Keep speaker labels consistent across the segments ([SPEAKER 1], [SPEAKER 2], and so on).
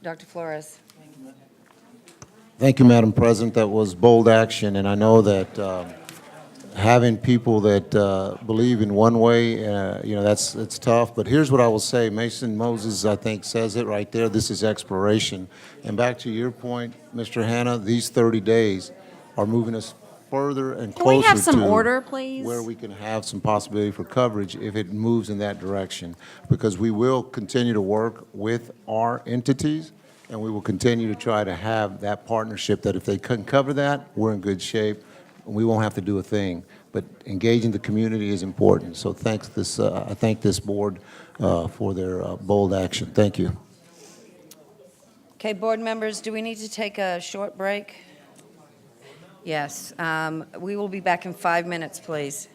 [SPEAKER 1] Dr. Flores.
[SPEAKER 2] Thank you, Madam President. That was bold action, and I know that having people that believe in one way, it's tough. But here's what I will say. Mason Moses, I think, says it right there. This is exploration. And back to your point, Mr. Hanna, these 30 days are moving us further and
[SPEAKER 1] Can we have
[SPEAKER 2] closer
[SPEAKER 1] some
[SPEAKER 2] to
[SPEAKER 1] order, please?
[SPEAKER 2] where we can have some possibility for coverage if it moves in that direction. Because we will continue to work with our entities, and we will continue to try to have that partnership that if they couldn't cover that, we're in good shape. We won't have to do a thing. But engaging the community is important. So I thank this board for their bold action. Thank you.
[SPEAKER 1] Okay, board members, do we need to take a short break? Yes. We will be back in 5 minutes, please.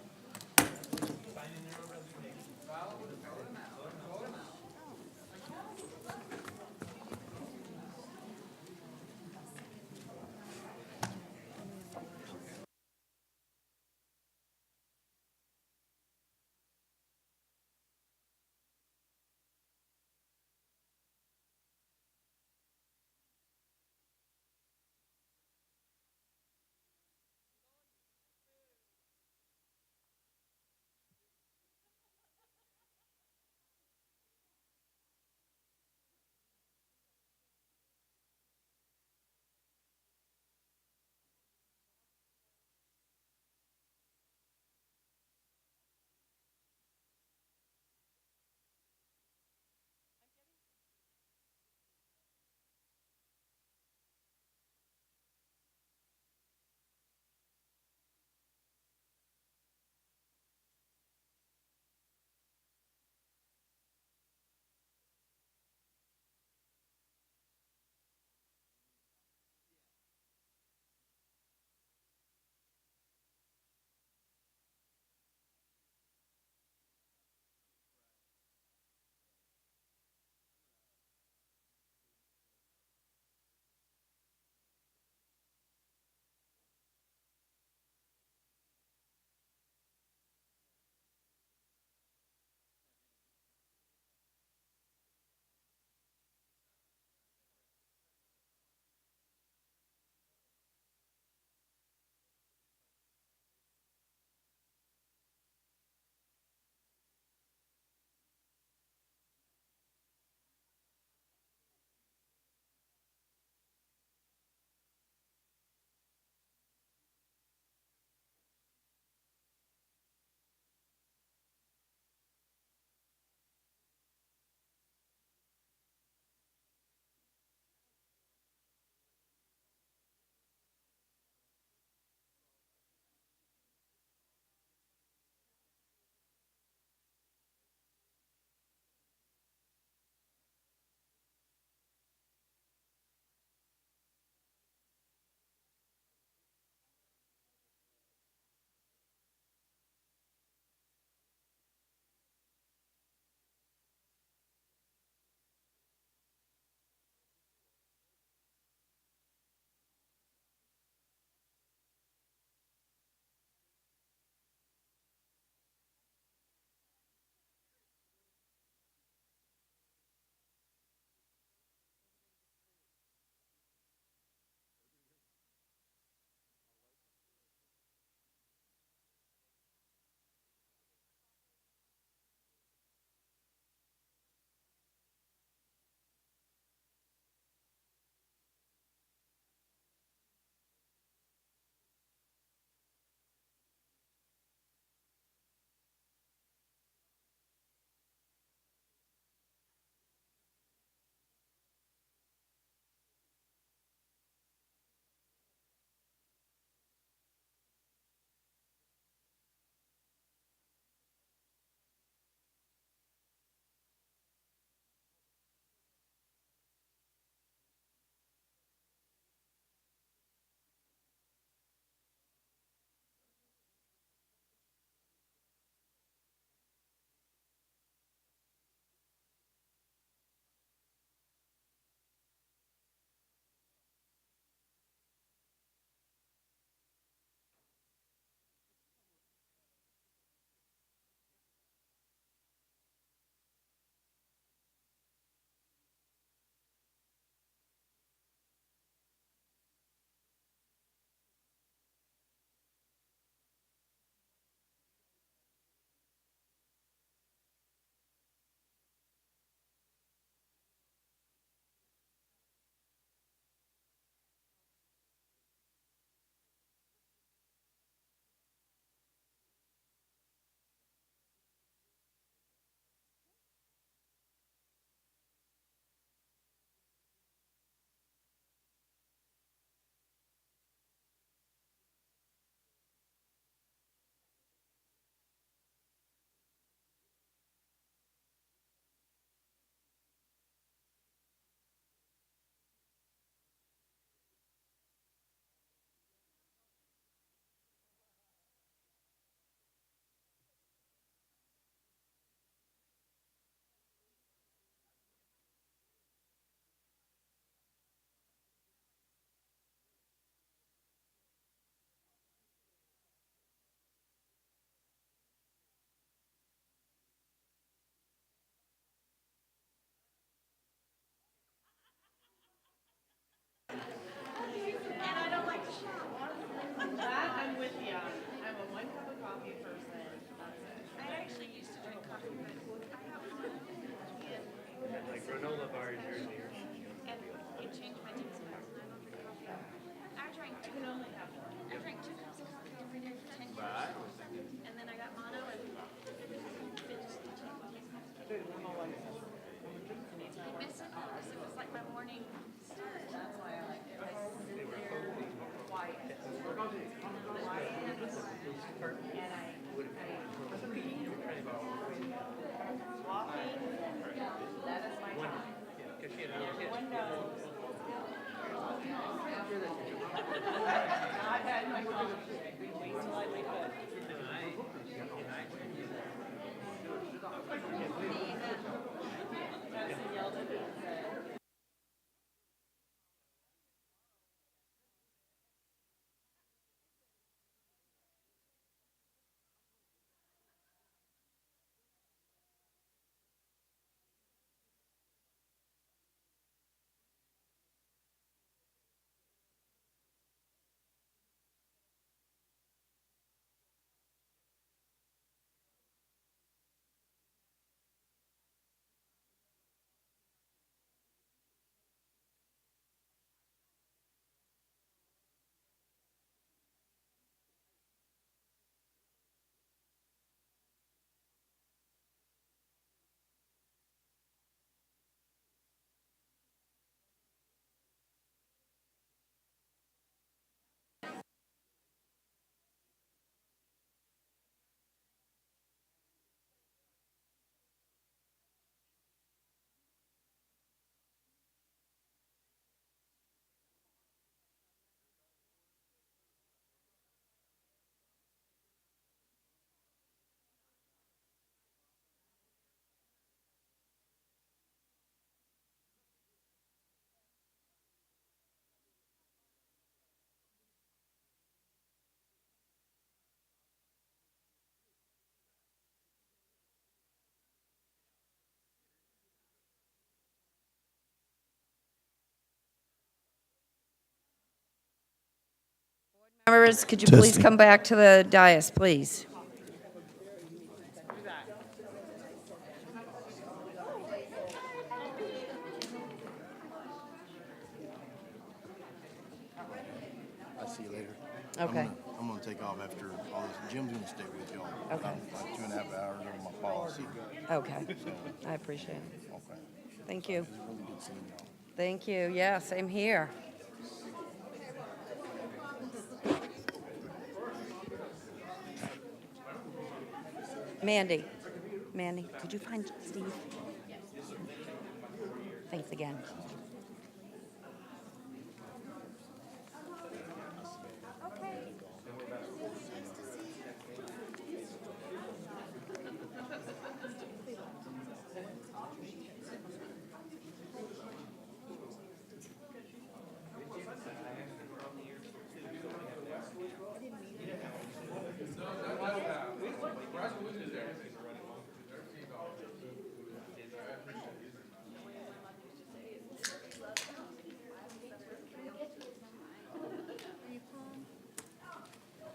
[SPEAKER 1] Members, could you please
[SPEAKER 3] Testing.
[SPEAKER 1] come back to the dais, please?
[SPEAKER 3] I'll see you later.
[SPEAKER 1] Okay.
[SPEAKER 3] I'm gonna take off after all this. Jim's gonna stay with y'all.
[SPEAKER 1] Okay.
[SPEAKER 3] I'm like 2.5 hours over my policy.
[SPEAKER 1] Okay, I appreciate it.
[SPEAKER 3] Okay.
[SPEAKER 1] Thank you.
[SPEAKER 3] It's really good seeing y'all.
[SPEAKER 1] Thank you. Yeah, same here. Mandy, could you find Steve? Thanks again.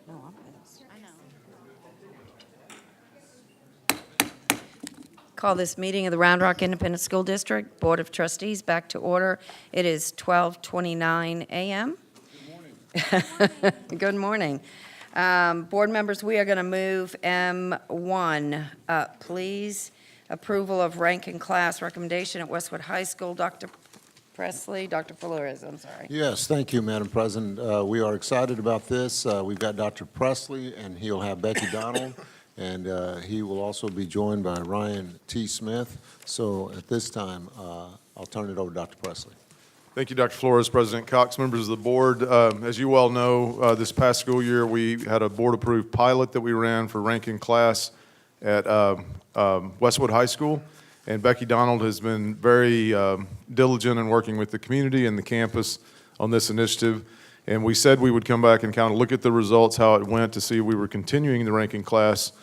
[SPEAKER 1] No, I'm pissed. Call this meeting of the Round Rock Independent School District Board of Trustees back to order. It is 12:29 a.m. Good morning. Board members, we are going to move M1 up, please. Approval of rank and class recommendation at Westwood High School. Dr. Flores, I'm sorry.
[SPEAKER 2] Yes, thank you, Madam President. We are excited about this. We've got Dr. Presley, and he'll have Becky Donald, and he will also be joined by Ryan T. Smith. So at this time, I'll turn it over to Dr. Presley.
[SPEAKER 4] Thank you, Dr. Flores, President Cox, members of the board. As you well know, this past school year, we had a board-approved pilot that we ran for ranking class at Westwood High School. And Becky Donald has been very diligent in working with the community and the campus on this initiative. And we said we would come back and kind of look at the results, how it went, to see if we were continuing the ranking class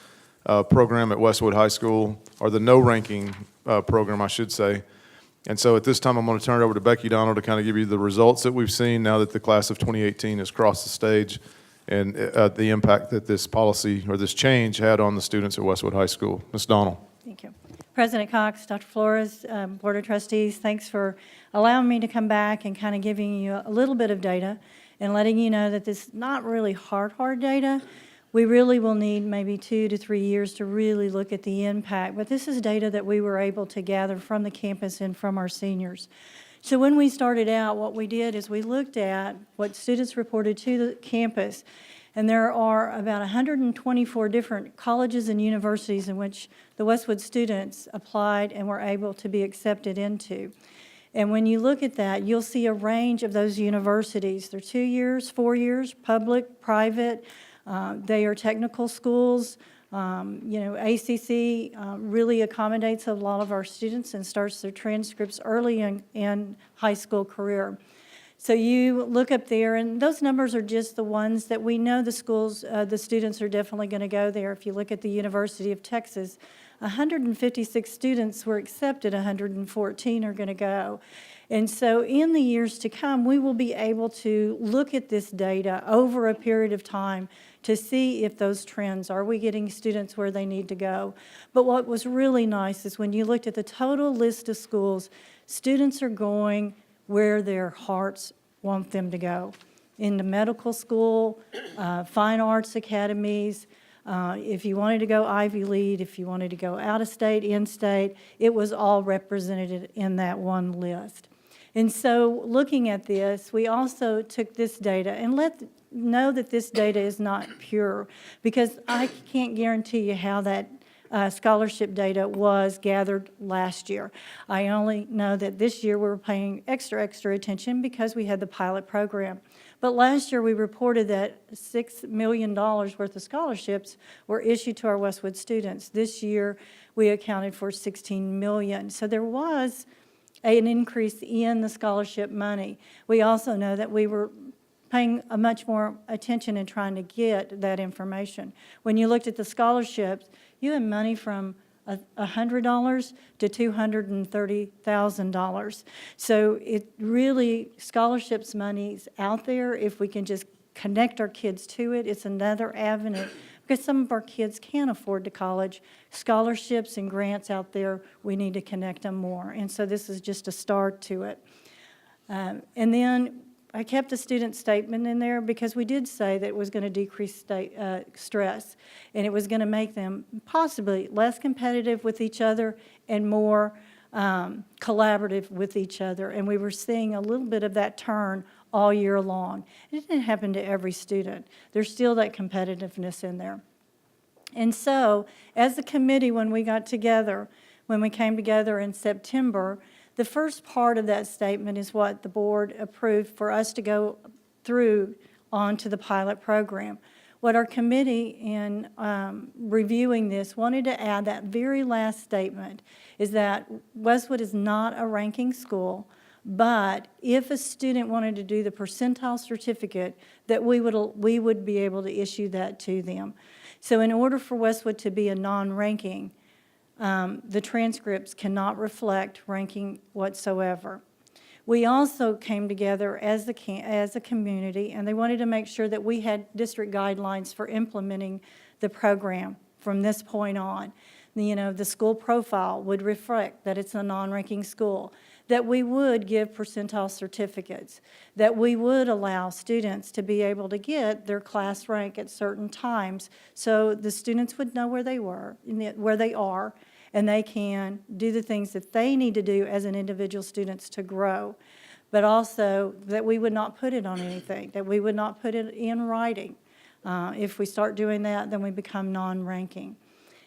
[SPEAKER 4] program at Westwood High School, or the no ranking program, I should say. And so at this time, I'm going to turn it over to Becky Donald to kind of give you the results that we've seen now that the class of 2018 has crossed the stage, and the impact that this policy or this change had on the students at Westwood High School. Ms. Donald.
[SPEAKER 5] Thank you. President Cox, Dr. Flores, Board of Trustees, thanks for allowing me to come back and kind of giving you a little bit of data and letting you know that this is not really hard data. We really will need maybe 2 to 3 years to really look at the impact, but this is data that we were able to gather from the campus and from our seniors. So when we started out, what we did is we looked at what students reported to the campus, and there are about 124 different colleges and universities in which the Westwood students applied and were able to be accepted into. And when you look at that, you'll see a range of those universities. They're 2 years, 4 years, public, private. They are technical schools. ACC really accommodates a lot of our students and starts their transcripts early in high school career. So you look up there, and those numbers are just the ones that we know the schools, the students are definitely going to go there. If you look at the University of Texas, 156 students were accepted, 114 are going to go. And so in the years to come, we will be able to look at this data over a period of time to see if those trends, are we getting students where they need to go? But what was really nice is when you looked at the total list of schools, students are going where their hearts want them to go. Into medical school, fine arts academies, if you wanted to go Ivy League, if you wanted to go out of state, in state, it was all represented in that one list. And so looking at this, we also took this data and know that this data is not pure, because I can't guarantee you how that scholarship data was gathered last year. I only know that this year we were paying extra attention because we had the pilot program. But last year we reported that $6 million worth of scholarships were issued to our Westwood students. This year we accounted for $16 million. So there was an increase in the scholarship money. We also know that we were paying a much more attention in trying to get that information. When you looked at the scholarships, you had money from $100 to $230,000. So it really, scholarships money's out there. If we can just connect our kids to it, it's another avenue. Because some of our kids can't afford to college. Scholarships and grants out there, we need to connect them more. And so this is just a start to it. And then I kept a student statement in there because we did say that it was going to decrease stress, and it was going to make them possibly less competitive with each other and more collaborative with each other. And we were seeing a little bit of that turn all year long. It didn't happen to every student. There's still that competitiveness in there. And so, as a committee, when we came together in September, the first part of that statement is what the board approved for us to go through onto the pilot program. What our committee, in reviewing this, wanted to add, that very last statement, is that Westwood is not a ranking school, but if a student wanted to do the percentile certificate, that we would be able to issue that to them. So in order for Westwood to be a non-ranking, the transcripts cannot reflect ranking whatsoever. We also came together as a community, and they wanted to make sure that we had district guidelines for implementing the program from this point on. The school profile would reflect that it's a non-ranking school, that we would give percentile certificates, that we would allow students to be able to get their class rank at certain times, so the students would know where they are, and they can do the things that they need to do as an individual students to grow. But also that we would not put it on anything, that we would not put it in writing. If we start doing that, then we become non-ranking.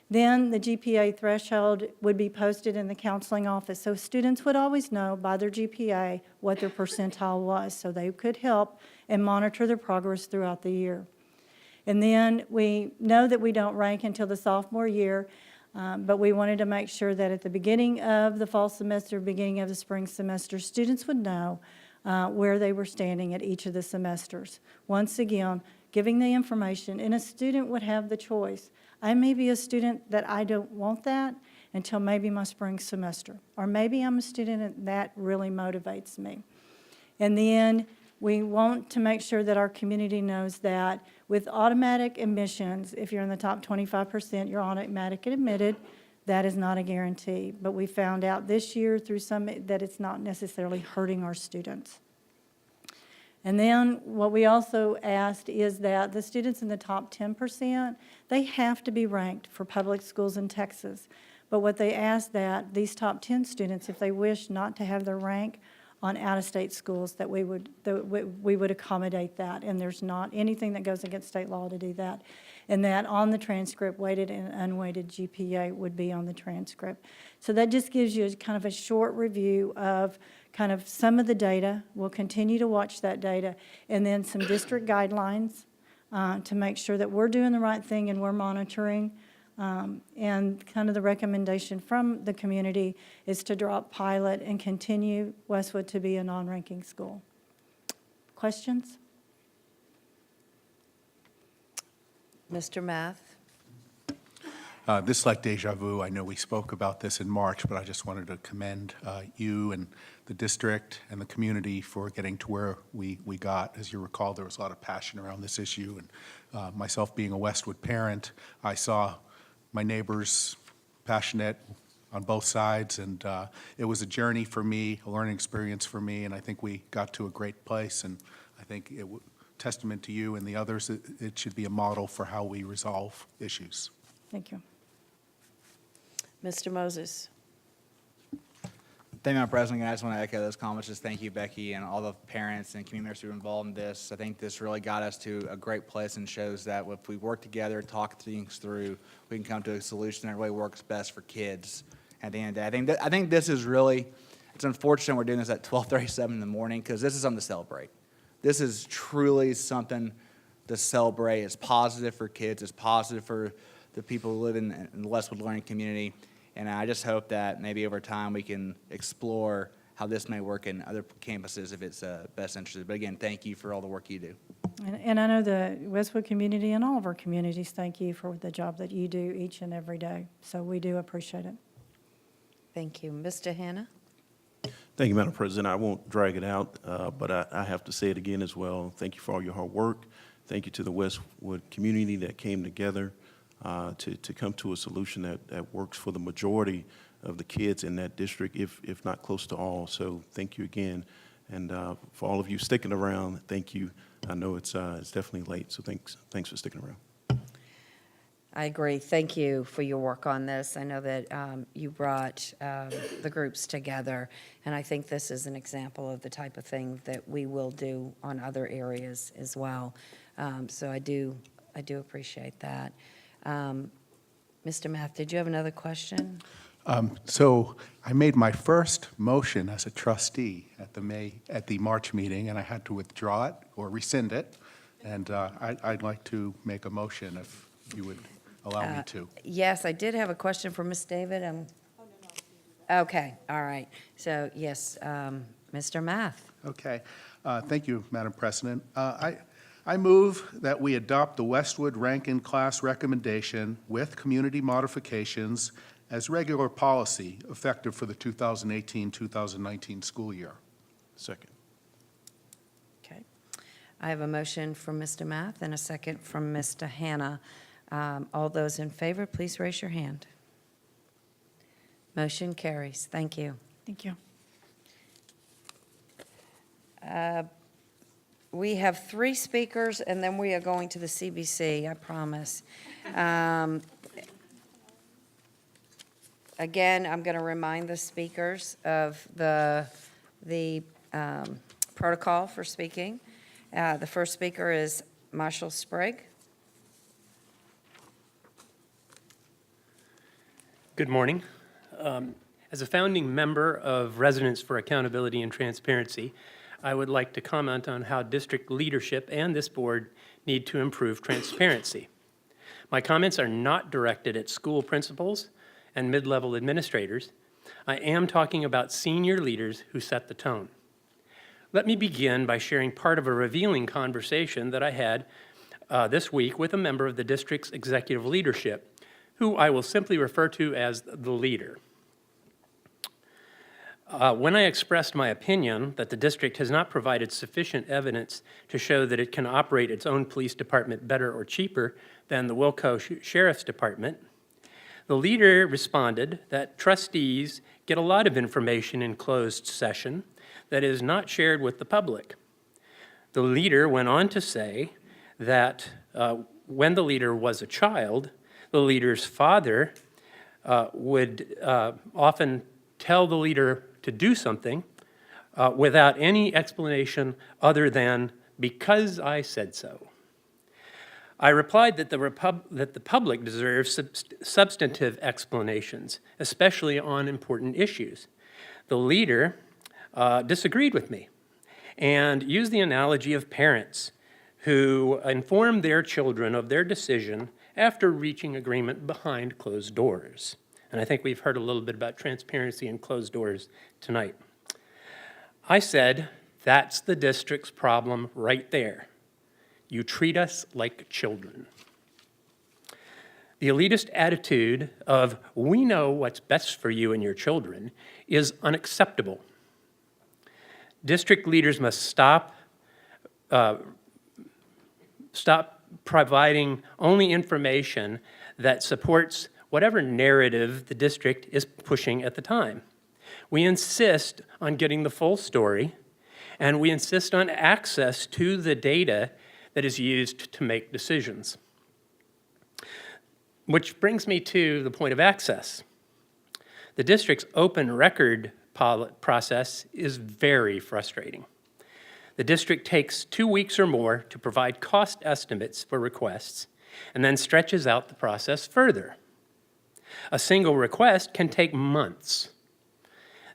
[SPEAKER 5] Then the GPA threshold would be posted in the counseling office, so students would always know by their GPA what their percentile was, so they could help and monitor their progress throughout the year. And then we know that we don't rank until the sophomore year, but we wanted to make sure that at the beginning of the fall semester, beginning of the spring semester, students would know where they were standing at each of the semesters. Once again, giving the information, and a student would have the choice. I may be a student that I don't want that until maybe my spring semester, or maybe I'm a student that really motivates me. And then we want to make sure that our community knows that with automatic admissions, if you're in the top 25%, you're automatic admitted. That is not a guarantee. But we found out this year through some that it's not necessarily hurting our students. And then what we also asked is that the students in the top 10%, they have to be ranked for public schools in Texas. But what they asked that these top 10 students, if they wish not to have their rank on out-of-state schools, that we would accommodate that. And there's not anything that goes against state law to do that. And that on the transcript, weighted and unweighted GPA would be on the transcript. So that just gives you kind of a short review of kind of some of the data. We'll continue to watch that data. And then some district guidelines to make sure that we're doing the right thing and we're monitoring. And kind of the recommendation from the community is to drop pilot and continue Westwood to be a non-ranking school. Questions?
[SPEAKER 1] Mr. Math?
[SPEAKER 6] This is like deja vu. I know we spoke about this in March, but I just wanted to commend you and the district and the community for getting to where we got. As you recall, there was a lot of passion around this issue, and myself being a Westwood parent, I saw my neighbors passionate on both sides, and it was a journey for me, a learning experience for me, and I think we got to a great place, and I think testament to you and the others, it should be a model for how we resolve issues.
[SPEAKER 5] Thank you.
[SPEAKER 1] Mr. Moses?
[SPEAKER 7] Thank you, Madam President. I just want to echo those comments. Just thank you, Becky, and all the parents and community members who are involved in this. I think this really got us to a great place and shows that if we work together, talk things through, we can come to a solution that really works best for kids at the end of the day. I think this is really, it's unfortunate we're doing this at 12:37 in the morning because this is something to celebrate. This is truly something to celebrate. It's positive for kids. It's positive for the people who live in the Westwood Learning community. And I just hope that maybe over time we can explore how this may work in other campuses if it's best interested. But again, thank you for all the work you do.
[SPEAKER 5] And I know the Westwood community and all of our communities thank you for the job that you do each and every day. So we do appreciate it.
[SPEAKER 1] Thank you. Mr. Hannah?
[SPEAKER 8] Thank you, Madam President. I won't drag it out, but I have to say it again as well. Thank you for all your hard work. Thank you to the Westwood community that came together to come to a solution that works for the majority of the kids in that district, if not close to all. So thank you again. And for all of you sticking around, thank you. I know it's definitely late, so thanks for sticking around.
[SPEAKER 1] I agree. Thank you for your work on this. I know that you brought the groups together, and I think this is an example of the type of thing that we will do on other areas as well. So I do appreciate that. Mr. Math, did you have another question?
[SPEAKER 6] So I made my first motion as a trustee at the March meeting, and I had to withdraw it or rescind it. And I'd like to make a motion if you would allow me to.
[SPEAKER 1] Yes, I did have a question for Ms. David. Okay, all right. So, yes, Mr. Math.
[SPEAKER 6] Okay. Thank you, Madam President. I move that we adopt the Westwood rank-in class recommendation with community modifications as regular policy effective for the 2018-2019 school year.
[SPEAKER 8] Second.
[SPEAKER 1] Okay. I have a motion from Mr. Math and a second from Mr. Hannah. All those in favor, please raise your hand. Motion carries. Thank you.
[SPEAKER 5] Thank you.
[SPEAKER 1] We have 3 speakers, and then we are going to the CBC, I promise. Again, I'm going to remind the speakers of the protocol for speaking. The first speaker is Marshall Sprague.
[SPEAKER 9] Good morning. As a founding member of Residents for Accountability and Transparency, I would like to comment on how district leadership and this board need to improve transparency. My comments are not directed at school principals and mid-level administrators. I am talking about senior leaders who set the tone. Let me begin by sharing part of a revealing conversation that I had this week with a member of the district's executive leadership, who I will simply refer to as the leader. When I expressed my opinion that the district has not provided sufficient evidence to show that it can operate its own police department better or cheaper than the Wilco Sheriff's Department, the leader responded that trustees get a lot of information in closed session that is not shared with the public. The leader went on to say that when the leader was a child, the leader's father would often tell the leader to do something without any explanation other than, because I said so. I replied that the public deserves substantive explanations, especially on important issues. The leader disagreed with me and used the analogy of parents who inform their children of their decision after reaching agreement behind closed doors. And I think we've heard a little bit about transparency and closed doors tonight. I said, that's the district's problem right there. You treat us like children. The elitist attitude of, we know what's best for you and your children, is unacceptable. District leaders must stop providing only information that supports whatever narrative the district is pushing at the time. We insist on getting the full story, and we insist on access to the data that is used to make decisions. Which brings me to the point of access. The district's open record process is very frustrating. The district takes 2 weeks or more to provide cost estimates for requests and then stretches out the process further. A single request can take months.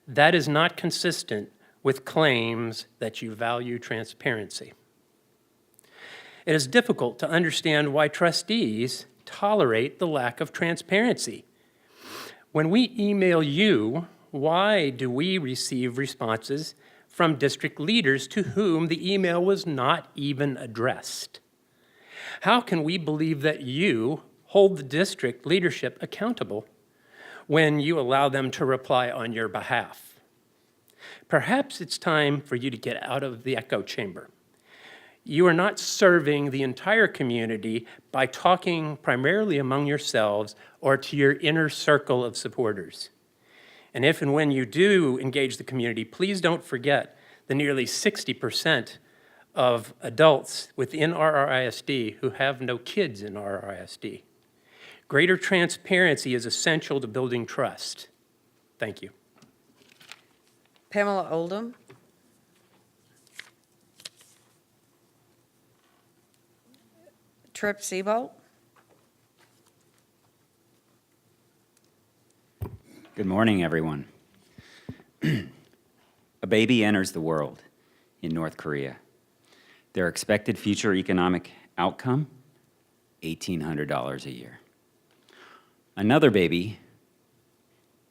[SPEAKER 9] That is not consistent with claims that you value transparency. It is difficult to understand why trustees tolerate the lack of transparency. When we email you, why do we receive responses from district leaders to whom the email was not even addressed? How can we believe that you hold the district leadership accountable when you allow them to reply on your behalf? Perhaps it's time for you to get out of the echo chamber. You are not serving the entire community by talking primarily among yourselves or to your inner circle of supporters. And if and when you do engage the community, please don't forget the nearly 60% of adults within RRISD who have no kids in RRISD. Greater transparency is essential to building trust. Thank you.
[SPEAKER 1] Pamela Oldham. Tripp Seabolt.
[SPEAKER 10] Good morning, everyone. A baby enters the world in North Korea. Their expected future economic outcome, $1,800 a year. Another baby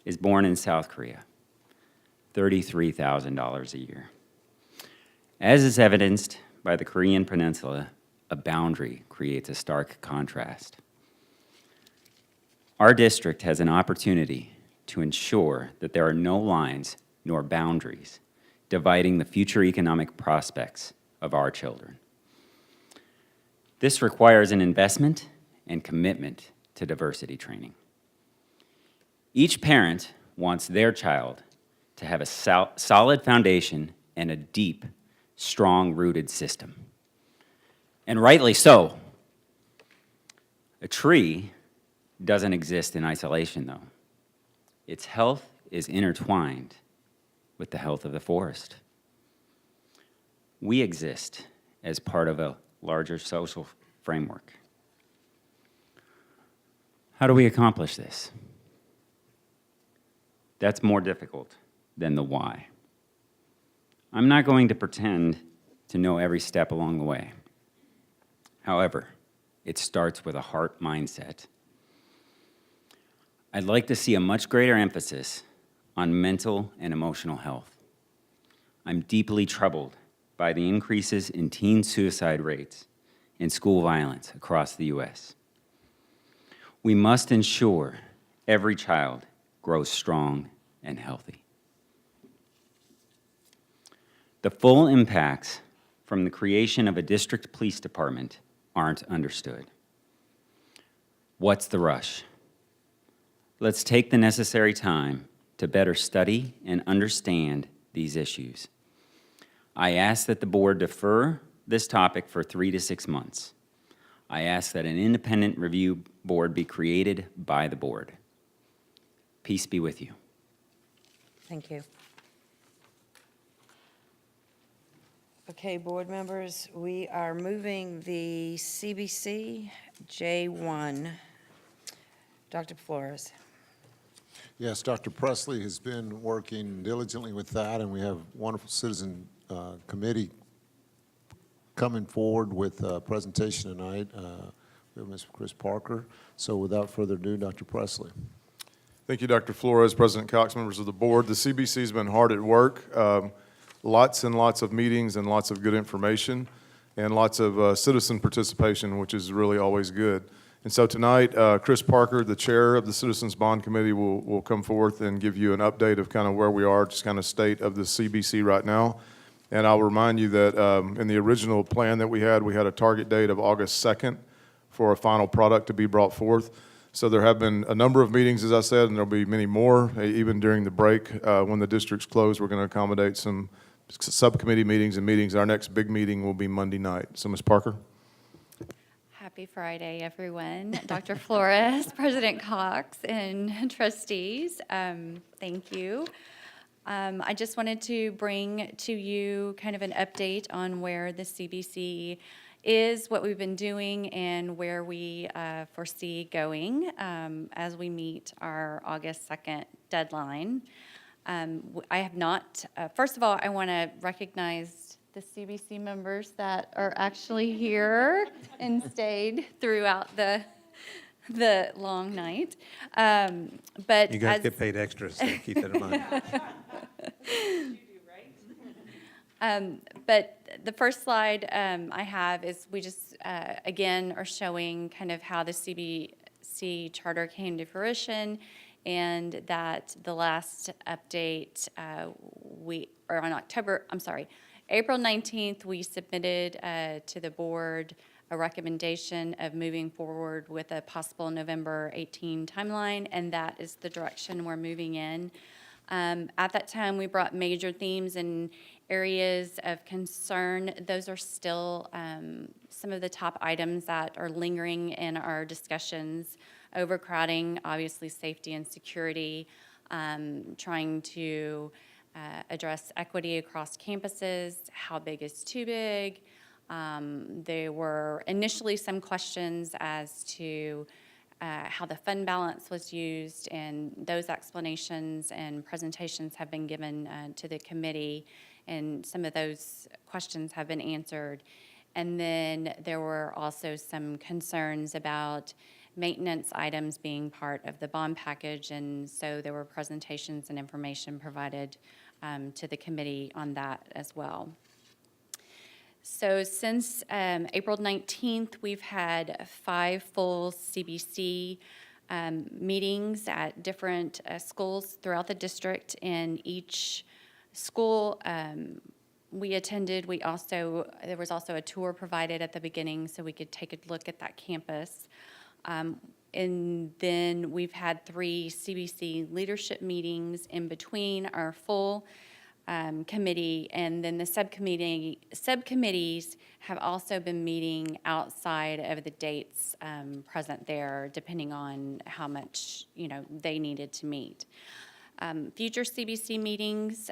[SPEAKER 10] is born in South Korea, $33,000 a year. As is evidenced by the Korean Peninsula, a boundary creates a stark contrast. Our district has an opportunity to ensure that there are no lines nor boundaries dividing the future economic prospects of our children. This requires an investment and commitment to diversity training. Each parent wants their child to have a solid foundation and a deep, strong-rooted system. And rightly so. A tree doesn't exist in isolation, though. Its health is intertwined with the health of the forest. We exist as part of a larger social framework. How do we accomplish this? That's more difficult than the why. I'm not going to pretend to know every step along the way. However, it starts with a heart mindset. I'd like to see a much greater emphasis on mental and emotional health. I'm deeply troubled by the increases in teen suicide rates and school violence across the U.S. We must ensure every child grows strong and healthy. The full impacts from the creation of a district police department aren't understood. What's the rush? Let's take the necessary time to better study and understand these issues. I ask that the board defer this topic for 3 to 6 months. I ask that an independent review board be created by the board. Peace be with you.
[SPEAKER 1] Thank you. Okay, board members, we are moving the CBC J1. Dr. Flores.
[SPEAKER 2] Yes, Dr. Presley has been working diligently with that, and we have wonderful citizen committee coming forward with a presentation tonight. We have Ms. Chris Parker. So without further ado, Dr. Presley.
[SPEAKER 4] Thank you, Dr. Flores, President Cox, members of the board. The CBC's been hard at work. Lots and lots of meetings and lots of good information and lots of citizen participation, which is really always good. And so tonight, Chris Parker, the chair of the Citizens Bond Committee, will come forth and give you an update of kind of where we are, just kind of state of the CBC right now. And I'll remind you that in the original plan that we had a target date of August 2nd for a final product to be brought forth. So there have been a number of meetings, as I said, and there'll be many more, even during the break. When the district's closed, we're going to accommodate some subcommittee meetings and meetings. Our next big meeting will be Monday night. So, Ms. Parker?
[SPEAKER 11] Happy Friday, everyone. Dr. Flores, President Cox, and trustees, thank you. I just wanted to bring to you kind of an update on where the CBC is, what we've been doing, and where we foresee going as we meet our August 2nd deadline. I have not, first of all, I want to recognize the CBC members that are actually here and stayed throughout the long night. But
[SPEAKER 12] You guys
[SPEAKER 11] as-
[SPEAKER 12] get paid extra, so keep that in mind.
[SPEAKER 11] But the first slide I have is we just, again, are showing kind of how the CBC charter came to fruition, and that the last update April 19th, we submitted to the board a recommendation of moving forward with a possible November 18 timeline, and that is the direction we're moving in. At that time, we brought major themes and areas of concern. Those are still some of the top items that are lingering in our discussions. Overcrowding, obviously safety and security, trying to address equity across campuses, how big is too big. There were initially some questions as to how the fund balance was used, and those explanations and presentations have been given to the committee, and some of those questions have been answered. And then there were also some concerns about maintenance items being part of the bond package, and so there were presentations and information provided to the committee on that as well. So since April 19th, we've had 5 full CBC meetings at different schools throughout the district. In each school we attended, there was also a tour provided at the beginning so we could take a look at that campus. And then we've had 3 CBC leadership meetings in between our full committee, and then the subcommittees have also been meeting outside of the dates present there, depending on how much they needed to meet. Future CBC meetings,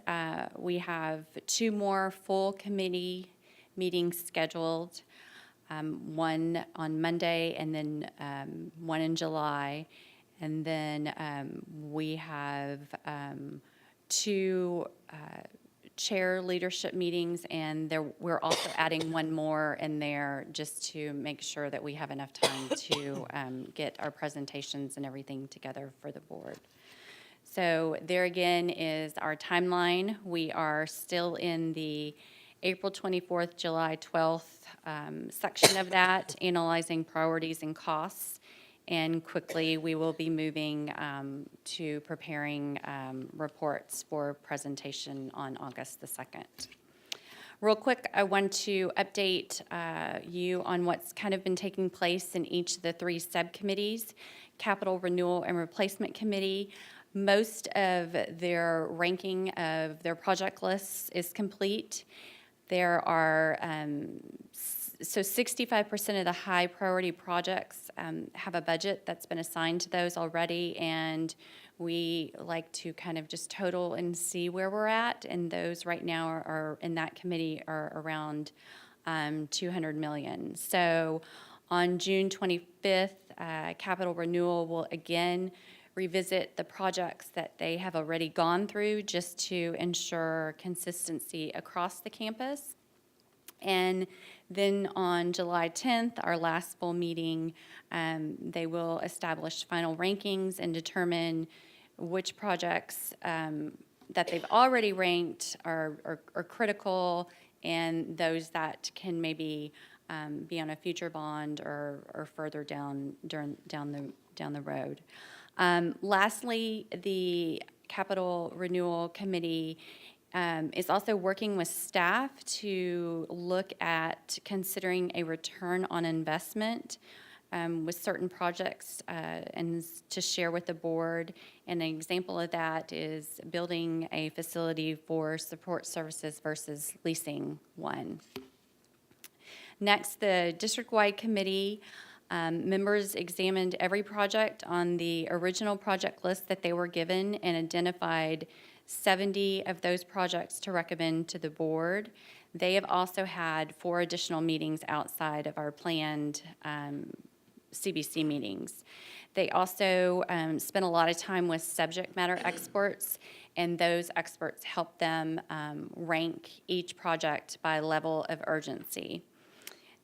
[SPEAKER 11] we have 2 more full committee meetings scheduled. One on Monday, and then one in July. And then we have 2 chair leadership meetings, and we're also adding 1 more in there just to make sure that we have enough time to get our presentations and everything together for the board. So there again is our timeline. We are still in the April 24th, July 12th section of that, analyzing priorities and costs. And quickly, we will be moving to preparing reports for presentation on August the 2nd. Real quick, I want to update you on what's kind of been taking place in each of the 3 subcommittees. Capital Renewal and Replacement Committee, most of their ranking of their project lists is complete. There are, so 65% of the high priority projects have a budget that's been assigned to those already, and we like to kind of just total and see where we're at, and those right now are in that committee are around 200 million. So on June 25th, Capital Renewal will again revisit the projects that they have already gone through just to ensure consistency across the campus. And then on July 10th, our last full meeting, they will establish final rankings and determine which projects that they've already ranked are critical, and those that can maybe be on a future bond or further down the road. Lastly, the Capital Renewal Committee is also working with staff to look at considering a return on investment with certain projects and to share with the board. And an example of that is building a facility for support services versus leasing one. Next, the district-wide committee members examined every project on the original project list that they were given and identified 70 of those projects to recommend to the board. They have also had 4 additional meetings outside of our planned CBC meetings. They also spent a lot of time with subject matter experts, and those experts help them rank each project by level of urgency.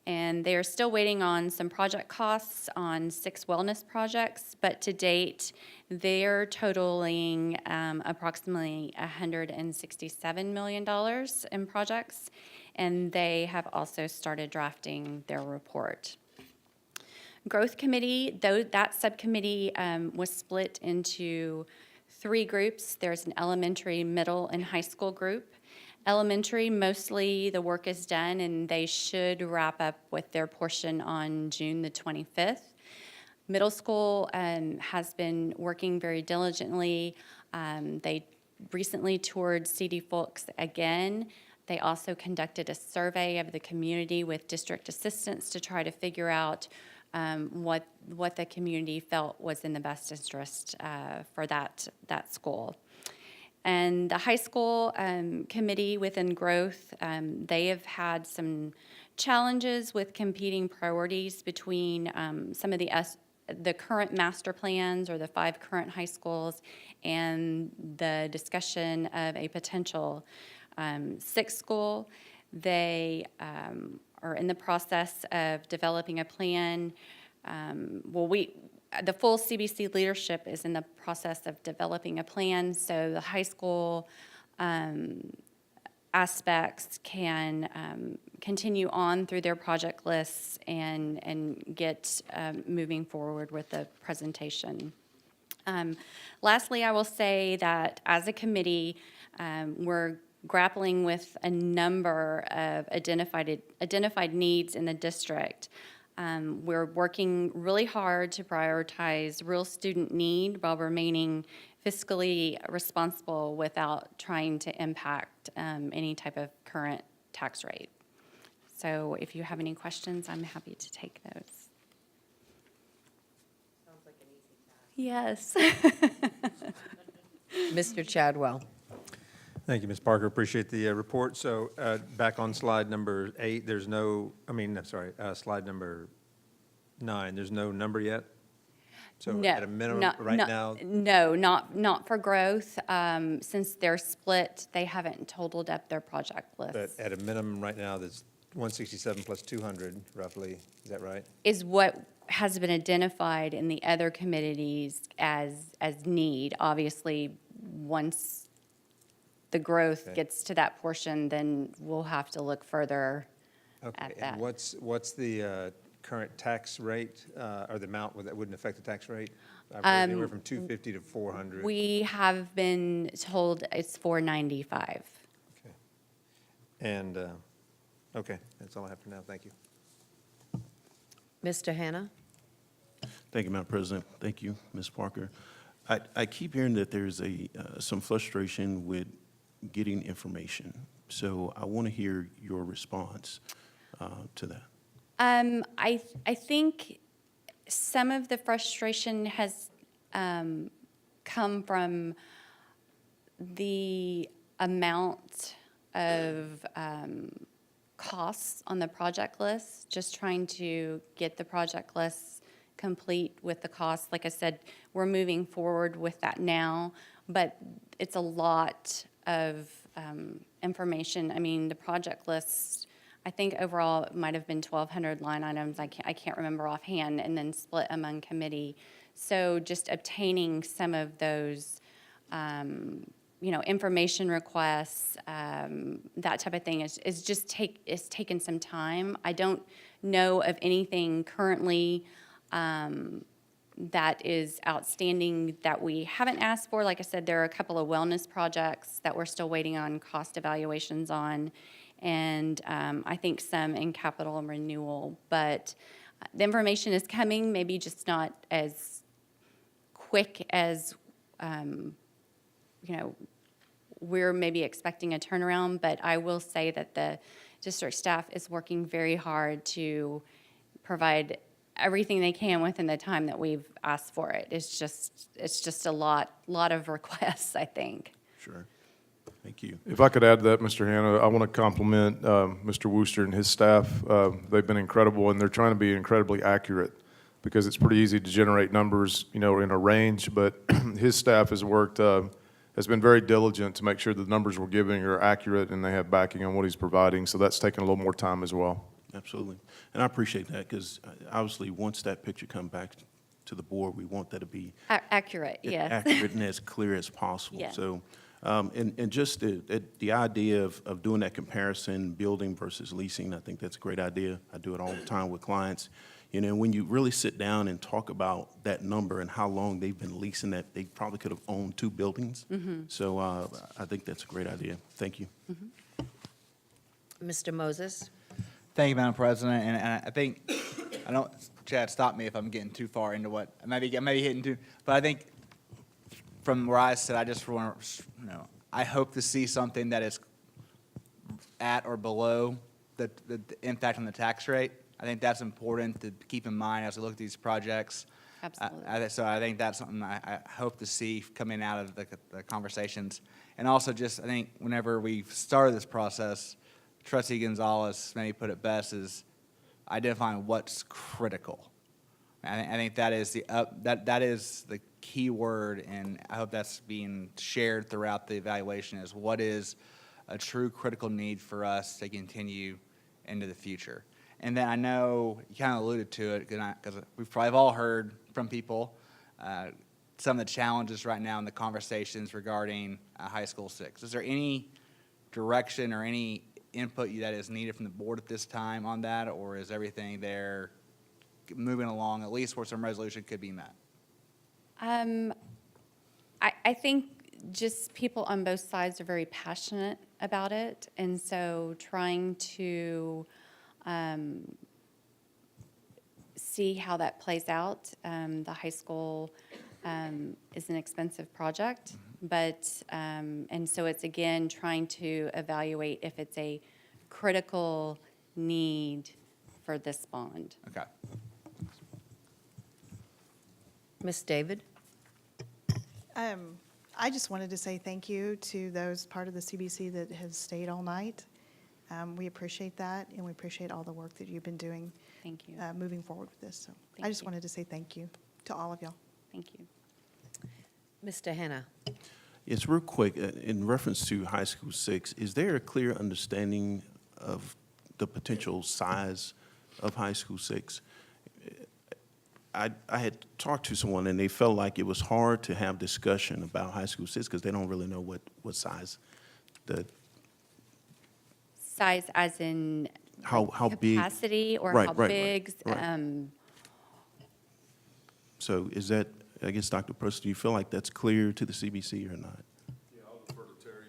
[SPEAKER 11] And they are still waiting on some project costs on 6 wellness projects, but to date, they're totaling approximately $167 million in projects, and they have also started drafting their report. Growth Committee, though that subcommittee was split into 3 groups. There's an elementary, middle, and high school group. Elementary, mostly the work is done, and they should wrap up with their portion on June the 25th. Middle school has been working very diligently. They recently toured CD Folks again. They also conducted a survey of the community with district assistants to try to figure out what the community felt was in the best interest for that school. And the high school committee within Growth, they have had some challenges with competing priorities between some of the current master plans or the 5 current high schools and the discussion of a potential 6th school. They are in the process of developing a plan. The full CBC leadership is in the process of developing a plan, so the high school aspects can continue on through their project lists and get moving forward with the presentation. Lastly, I will say that as a committee, we're grappling with a number of identified needs in the district. We're working really hard to prioritize real student need while remaining fiscally responsible without trying to impact any type of current tax rate. So if you have any questions, I'm happy to take those.
[SPEAKER 1] Sounds like an easy task.
[SPEAKER 11] Yes.
[SPEAKER 1] Mr. Chadwell.
[SPEAKER 12] Thank you, Ms. Parker. Appreciate the report. So back on slide number 8, slide number 9, there's no number yet? So
[SPEAKER 11] No,
[SPEAKER 12] at a minimum,
[SPEAKER 11] not-
[SPEAKER 12] right
[SPEAKER 11] not-
[SPEAKER 12] now?
[SPEAKER 11] No, not for Growth. Since they're split, they haven't totaled up their project list.
[SPEAKER 12] But at a minimum right now, there's 167 plus 200 roughly, is that right?
[SPEAKER 11] Is what has been identified in the other committees as need. Obviously, once the Growth gets to that portion, then we'll have to look further
[SPEAKER 12] Okay,
[SPEAKER 11] at that.
[SPEAKER 12] and what's the current tax rate, or the amount that wouldn't affect the tax rate? I've heard anywhere from 250 to 400.
[SPEAKER 11] We have been told it's 495.
[SPEAKER 12] Okay. And, okay, that's all I have for now. Thank you.
[SPEAKER 1] Mr. Hannah?
[SPEAKER 8] Thank you, Madam President. Thank you, Ms. Parker. I keep hearing that there's some frustration with getting information. So I want to hear your response to that.
[SPEAKER 11] I think some of the frustration has come from the amount of costs on the project list, just trying to get the project list complete with the costs. Like I said, we're moving forward with that now, but it's a lot of information. I mean, the project list, I think overall it might have been 1,200 line items. I can't remember offhand, and then split among committee. So just obtaining some of those, information requests, that type of thing is taking some time. I don't know of anything currently that is outstanding that we haven't asked for. Like I said, there are a couple of wellness projects that we're still waiting on cost evaluations on, and I think some in capital and renewal. But the information is coming, maybe just not as quick as, we're maybe expecting a turnaround. But I will say that the district staff is working very hard to provide everything they can within the time that we've asked for it. It's just a lot of requests, I think.
[SPEAKER 8] Sure. Thank you.
[SPEAKER 4] If I could add to that, Mr. Hanna, I want to compliment Mr. Wooster and his staff. They've been incredible, and they're trying to be incredibly accurate, because it's pretty easy to generate numbers, in a range, but his staff has been very diligent to make sure the numbers we're giving are accurate and they have backing on what he's providing, so that's taken a little more time as well.
[SPEAKER 8] Absolutely. And I appreciate that, because obviously, once that picture comes back to the board, we want that to be
[SPEAKER 11] Accurate, yes.
[SPEAKER 8] accurate and as clear as possible.
[SPEAKER 11] Yes.
[SPEAKER 8] So, and just the idea of doing that comparison, building versus leasing, I think that's a great idea. I do it all the time with clients. When you really sit down and talk about that number and how long they've been leasing that, they probably could have owned 2 buildings. So I think that's a great idea. Thank you.
[SPEAKER 1] Mr. Moses?
[SPEAKER 7] Thank you, Madam President, and I think, I don't, Chad, stop me if I'm getting too far into what, maybe hitting too, but I think from where I sit, I just want to, I hope to see something that is at or below the impact on the tax rate. I think that's important to keep in mind as we look at these projects.
[SPEAKER 11] Absolutely.
[SPEAKER 7] So I think that's something I hope to see coming out of the conversations. And also just, I think whenever we started this process, Trustee Gonzalez maybe put it best, is identifying what's critical. I think that is that is the key word, and I hope that's being shared throughout the evaluation, is what is a true critical need for us to continue into the future. And then I know you kind of alluded to it, because we've probably all heard from people some of the challenges right now in the conversations regarding High School 6. Is there any direction or any input that is needed from the board at this time on that, or is everything there moving along, at least where some resolution could be met?
[SPEAKER 11] I think just people on both sides are very passionate about it, and so trying to see how that plays out. The high school is an expensive project, but, and so it's again trying to evaluate if it's a critical need for this bond.
[SPEAKER 7] Okay.
[SPEAKER 1] Ms. David?
[SPEAKER 13] I just wanted to say thank you to those part of the CBC that has stayed all night. We appreciate that, and we appreciate all the work that you've been doing.
[SPEAKER 11] Thank you.
[SPEAKER 13] Moving forward with this. So I
[SPEAKER 11] Thank
[SPEAKER 13] just
[SPEAKER 11] you.
[SPEAKER 13] wanted to say thank you to all of y'all.
[SPEAKER 11] Thank you.
[SPEAKER 1] Mr. Hanna?
[SPEAKER 8] Yes, real quick, in reference to High School 6, is there a clear understanding of the potential size of High School 6? I had talked to someone, and they felt like it was hard to have discussion about High School 6 because they don't really know what size,
[SPEAKER 11] Size as in
[SPEAKER 8] how big.
[SPEAKER 11] capacity, or
[SPEAKER 8] Right,
[SPEAKER 11] how
[SPEAKER 8] right,
[SPEAKER 11] big?
[SPEAKER 8] right. So is that, I guess, Dr. Preston, do you feel like that's clear to the CBC or not?
[SPEAKER 4] Yeah, I'll defer to Terry.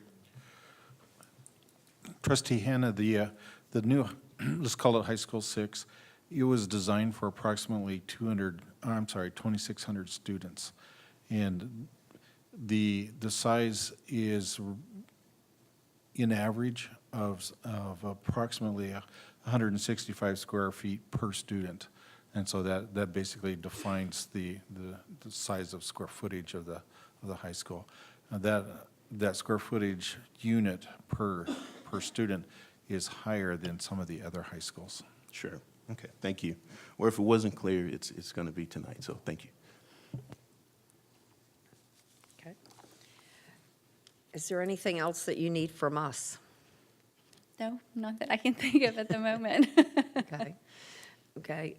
[SPEAKER 14] Trustee Hanna, the new, let's call it High School 6, it was designed for approximately 2,600 students. And the size is, in average, of approximately 165 square feet per student. And so that basically defines the size of square footage of the high school. That square footage unit per student is higher than some of the other high schools.
[SPEAKER 8] Sure. Okay, thank you. Or if it wasn't clear, it's going to be tonight, so thank you.
[SPEAKER 1] Okay. Is there anything else that you need from us?
[SPEAKER 11] No, not that I can think of at the moment.
[SPEAKER 1] Okay. Okay.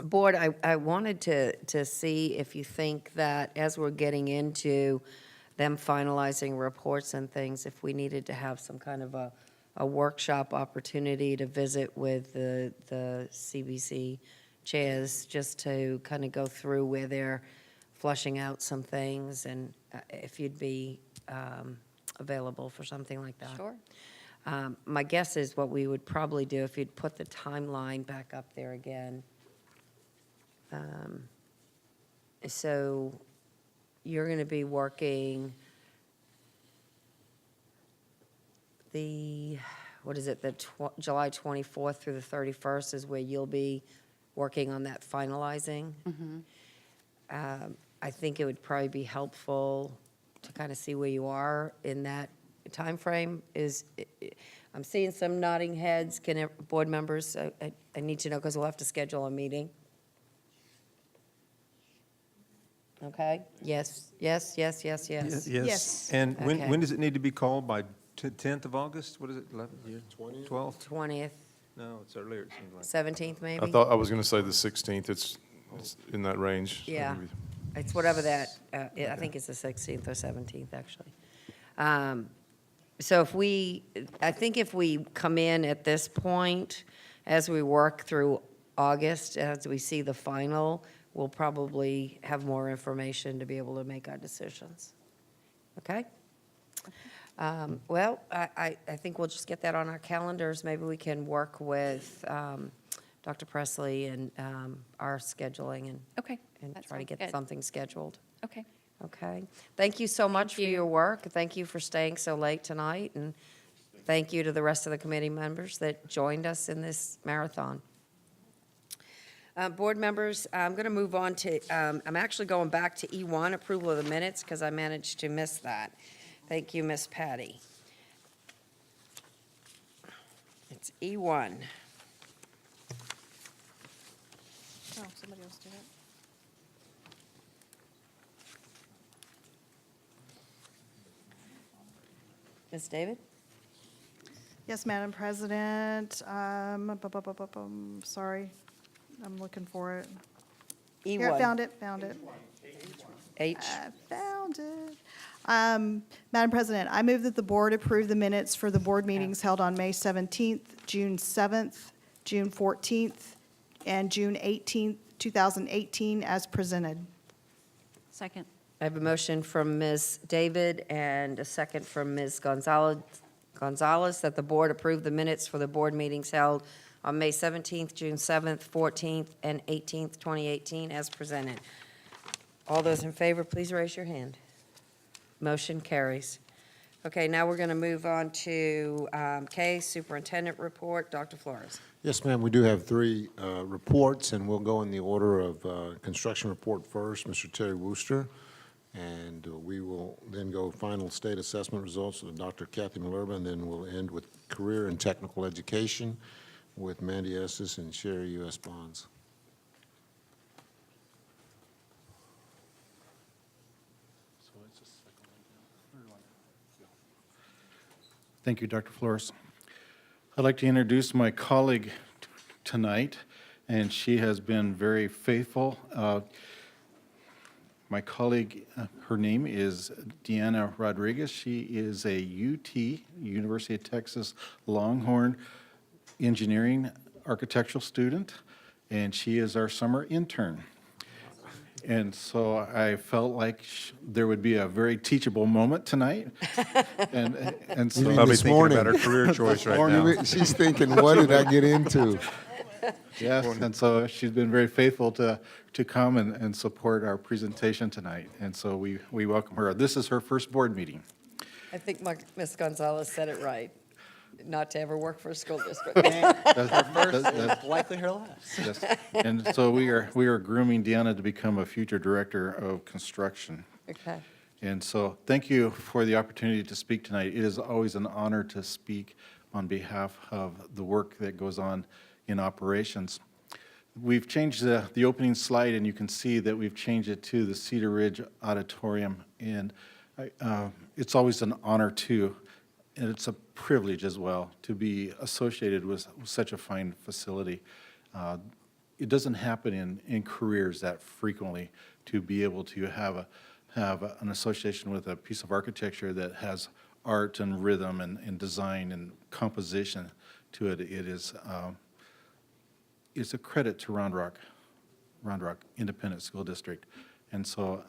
[SPEAKER 1] Board, I wanted to see if you think that as we're getting into them finalizing reports and things, if we needed to have some kind of a workshop opportunity to visit with the CBC chairs, just to kind of go through where they're flushing out some things, and if you'd be available for something like that.
[SPEAKER 11] Sure.
[SPEAKER 1] My guess is what we would probably do, if you'd put the timeline back up there again. So you're going to be working what is it, July 24th through the 31st is where you'll be working on that finalizing. I think it would probably be helpful to kind of see where you are in that timeframe. I'm seeing some nodding heads. Board members, I need to know because we'll have to schedule a meeting. Okay? Yes, yes, yes, yes, yes.
[SPEAKER 13] Yes.
[SPEAKER 12] And
[SPEAKER 1] Okay.
[SPEAKER 12] when does it need to be called? By 10th of August? What is it, 11th? 12th?
[SPEAKER 1] 20th,
[SPEAKER 12] No, it's earlier, it seems like.
[SPEAKER 1] 17th maybe?
[SPEAKER 4] I was going to say the 16th. It's in that range. So
[SPEAKER 1] Yeah.
[SPEAKER 4] maybe-
[SPEAKER 1] It's whatever that, I think it's the 16th or 17th, actually. So I think if we come in at this point, as we work through August, as we see the final, we'll probably have more information to be able to make our decisions. Okay? Well, I think we'll just get that on our calendars. Maybe we can work with Dr. Presley and our scheduling
[SPEAKER 11] Okay.
[SPEAKER 1] and
[SPEAKER 11] that
[SPEAKER 1] try to
[SPEAKER 11] sounds
[SPEAKER 1] get
[SPEAKER 11] good.
[SPEAKER 1] something scheduled.
[SPEAKER 11] Okay.
[SPEAKER 1] Okay. Thank you so much for
[SPEAKER 11] you.
[SPEAKER 1] your work. Thank you for staying so late tonight, and thank you to the rest of the committee members that joined us in this marathon. Board members, I'm going to move on to, I'm actually going back to E1, approval of the minutes, because I managed to miss that. Thank you, Miss Patty. It's E1.
[SPEAKER 13] Oh, somebody else did it.
[SPEAKER 1] Ms. David?
[SPEAKER 13] Yes, Madam President. Sorry, I'm looking for it.
[SPEAKER 1] E1.
[SPEAKER 13] Here, found it.
[SPEAKER 1] H.
[SPEAKER 13] I found it. Madam President, I move that the board approve the minutes for the board meetings held on May 17th, June 7th, June 14th, and June 18th, 2018, as presented.
[SPEAKER 5] Second.
[SPEAKER 1] I have a motion from Ms. David and a second from Ms. Gonzalez that the board approve the minutes for the board meetings held on May 17th, June 7th, 14th, and 18th, 2018, as presented. All those in favor, please raise your hand. Motion carries. Okay, now we're going to move on to K, Superintendent Report. Dr. Flores.
[SPEAKER 2] Yes, ma'am, we do have three reports, and we'll go in the order of construction report first, Mr. Terry Wooster, and we will then go final state assessment results with Dr. Kathy Malerba, and then we'll end with career and technical education with Mandy Estes and Sherry U.S. Bonds.
[SPEAKER 14] Thank you, Dr. Flores. I'd like to introduce my colleague tonight, and she has been very faithful. My colleague, her name is Deanna Rodriguez. She is a UT, University of Texas Longhorn Engineering Architectural student, and she is our summer intern. And so I felt like there would be a very teachable moment tonight. And so
[SPEAKER 2] You mean
[SPEAKER 12] Probably
[SPEAKER 2] this
[SPEAKER 12] thinking
[SPEAKER 2] morning?
[SPEAKER 12] about her career choice right
[SPEAKER 2] Morning,
[SPEAKER 12] now.
[SPEAKER 2] she's thinking, what did I get into?
[SPEAKER 14] Yes, and so she's been very faithful to come and support our presentation tonight. And so we welcome her. This is her first board meeting.
[SPEAKER 1] I think Ms. Gonzalez said it right. not to ever work for a school district.
[SPEAKER 7] Likely her last.
[SPEAKER 14] Yes. And so we are grooming Deanna to become a future director of construction.
[SPEAKER 1] Okay.
[SPEAKER 14] And so thank you for the opportunity to speak tonight. It is always an honor to speak on behalf of the work that goes on in operations. We've changed the opening slide, and you can see that we've changed it to the Cedar Ridge Auditorium. And it's always an honor, too, and it's a privilege as well to be associated with such a fine facility. It doesn't happen in careers that frequently to be able to have an association with a piece of architecture that has art and rhythm and design and composition to it. It's a credit to Round Rock Independent School District. And so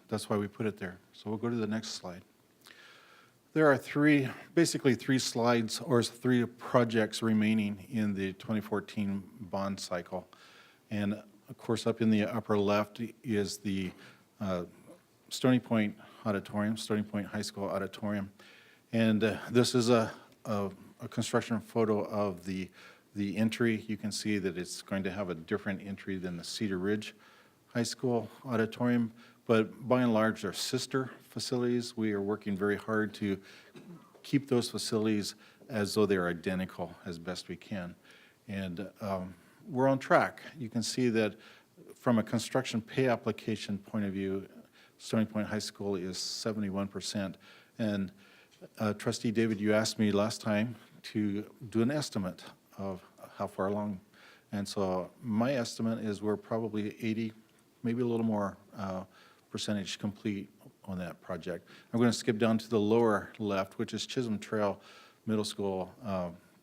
[SPEAKER 14] that's why we put it there. So we'll go to the next slide. There are basically three slides or three projects remaining in the 2014 bond cycle. And of course, up in the upper left is the Stony Point Auditorium, Stony Point High School Auditorium. And this is a construction photo of the entry. You can see that it's going to have a different entry than the Cedar Ridge High School Auditorium, but by and large, they're sister facilities. We are working very hard to keep those facilities as though they're identical as best we can. And we're on track. You can see that from a construction pay application point of view, Stony Point High School is 71%. And Trustee David, you asked me last time to do an estimate of how far along. And so my estimate is we're probably 80, maybe a little more percentage complete on that project. I'm going to skip down to the lower left, which is Chisholm Trail Middle School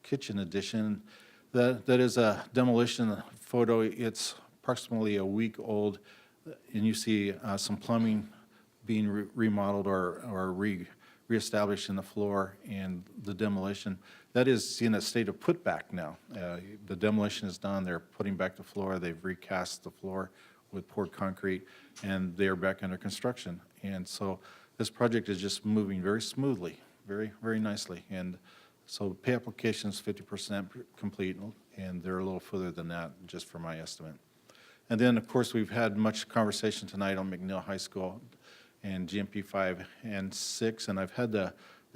[SPEAKER 14] kitchen addition. That is a demolition photo. It's approximately a week old, and you see some plumbing being remodeled or reestablished in the floor, and the demolition. That is in a state of putback now. The demolition is done. They're putting back the floor. They've recast the floor with poured concrete, and they are back under construction. And so this project is just moving very smoothly, very, very nicely. And so pay application is 50% complete, and they're a little further than that, just for my estimate. And then, of course, we've had much conversation tonight on McNeil High School and GMP 5 and 6, and I've had the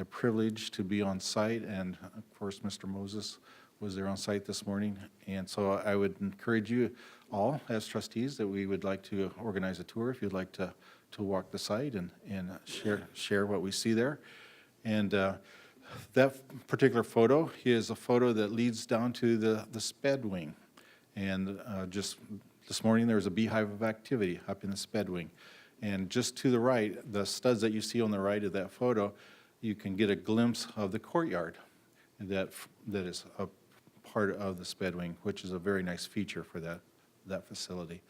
[SPEAKER 14] privilege to be on site, and of course, Mr. Moses was there on site this morning. And so I would encourage you all, as trustees, that we would like to organize a tour if you'd like to walk the site and share what we see there. And that particular photo is a photo that leads down to the sped wing. And just this morning, there was a beehive of activity up in the sped wing. And just to the right, the studs that you see on the right of that photo, you can get a glimpse of the courtyard that is a part of the sped wing, which is a very nice feature for that facility.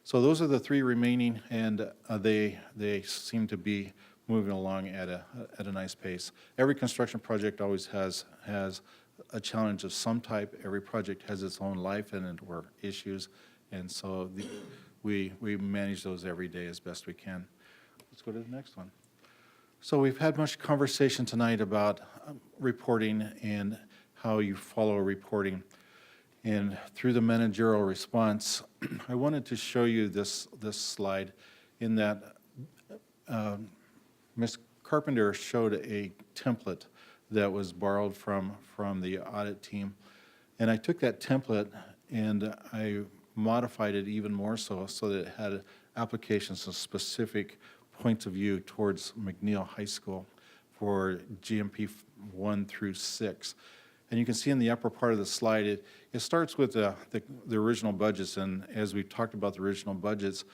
[SPEAKER 14] So those are the three remaining, and they seem to be moving along at a nice pace. Every construction project always has a challenge of some type. Every project has its own life or issues, and so we manage those every day as best we can. Let's go to the next one. So we've had much conversation tonight about reporting and how you follow reporting. And through the managerial response, I wanted to show you this slide in that Ms. Carpenter showed a template that was borrowed from the audit team. And I took that template and I modified it even more so that it had applications of specific points of view towards McNeil High School for GMP 1 through 6. And you can see in the upper part of the slide, it starts with the original budgets. And as we've talked about the original budgets,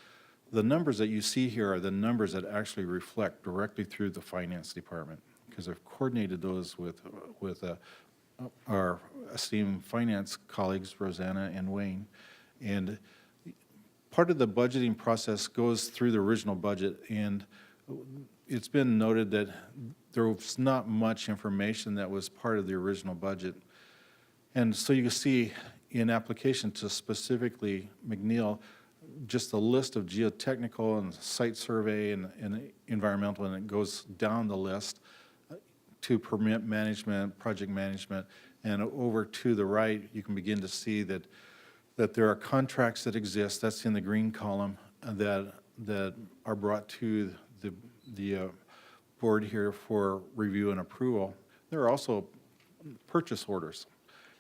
[SPEAKER 14] the numbers that you see here are the numbers that actually reflect directly through the finance department, because I've coordinated those with our esteemed finance colleagues, Rosanna and Wayne. And part of the budgeting process goes through the original budget, and it's been noted that there was not much information that was part of the original budget. And so you can see in application to specifically McNeil, just a list of geotechnical and site survey and environmental, and it goes down the list to permit management, project management, and over to the right, you can begin to see that there are contracts that exist, that's in the green column, that are brought to the board here for review and approval. There are also purchase orders,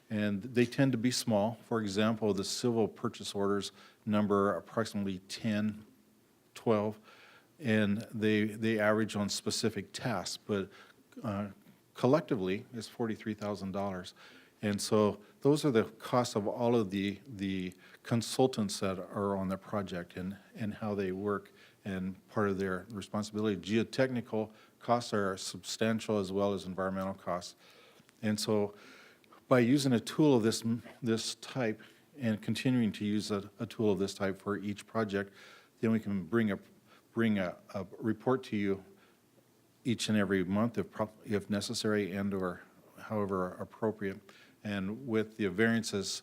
[SPEAKER 14] and they tend to be small. For example, the civil purchase orders number approximately 10, 12, and they average on specific tasks, but collectively it's $43,000. And so those are the costs of all of the consultants that are on the project and how they work and part of their responsibility. Geotechnical costs are substantial as well as environmental costs. And so by using a tool of this type and continuing to use a tool of this type for each project, then we can bring a report to you each and every month if necessary and or however appropriate. And with the variances,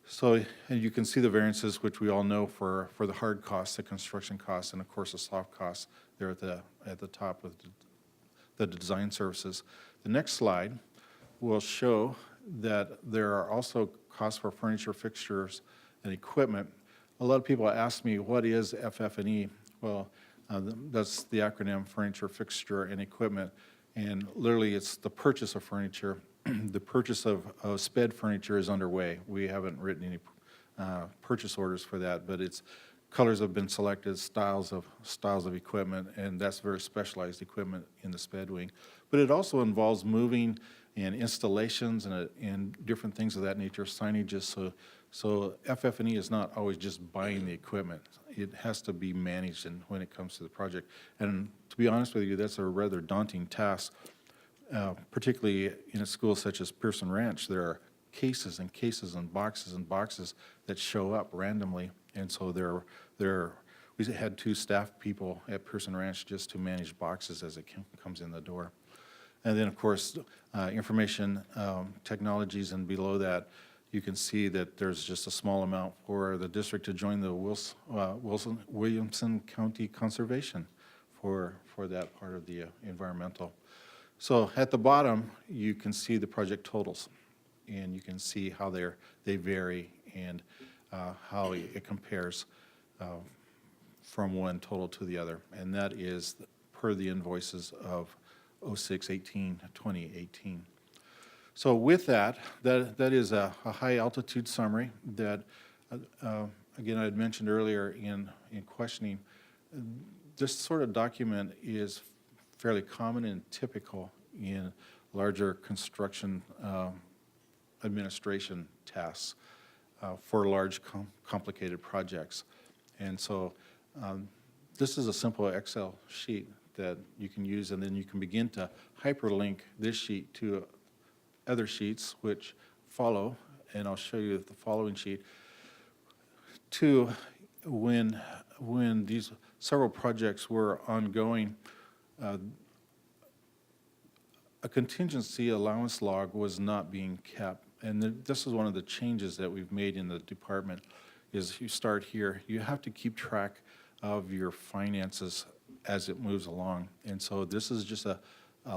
[SPEAKER 14] so and you can see the variances, which we all know for the hard costs, the construction costs, and of course the soft costs there at the top with the design services. The next slide will show that there are also costs for furniture, fixtures, and equipment. A lot of people ask me, what is FF&E? Well, that's the acronym furniture, fixture, and equipment. And literally, it's the purchase of furniture. The purchase of sped furniture is underway. We haven't written any purchase orders for that, but it's colors have been selected, styles of equipment, and that's very specialized equipment in the sped wing. But it also involves moving and installations and different things of that nature, signages. So FF&E is not always just buying the equipment. It has to be managed when it comes to the project. And to be honest with you, that's a rather daunting task, particularly in a school such as Pearson Ranch. There are cases and cases and boxes that show up randomly. And so we had 2 staff people at Pearson Ranch just to manage boxes as it comes in the door. And then, of course, information technologies, and below that, you can see that there's just a small amount for the district to join the Williamson County Conservation for that part of the environmental. So at the bottom, you can see the project totals, and you can see how they vary and how it compares from one total to the other. And that is per the invoices of 06/18, 2018. So with that is a high altitude summary that, again, I had mentioned earlier in questioning. This sort of document is fairly common and typical in larger construction administration tasks for large complicated projects. And so this is a simple Excel sheet that you can use, and then you can begin to hyperlink this sheet to other sheets which follow, and I'll show you the following sheet, to when these several projects were ongoing, a contingency allowance log was not being kept. And this is one of the changes that we've made in the department, is you start here, you have to keep track of your finances as it moves along. And so this is just a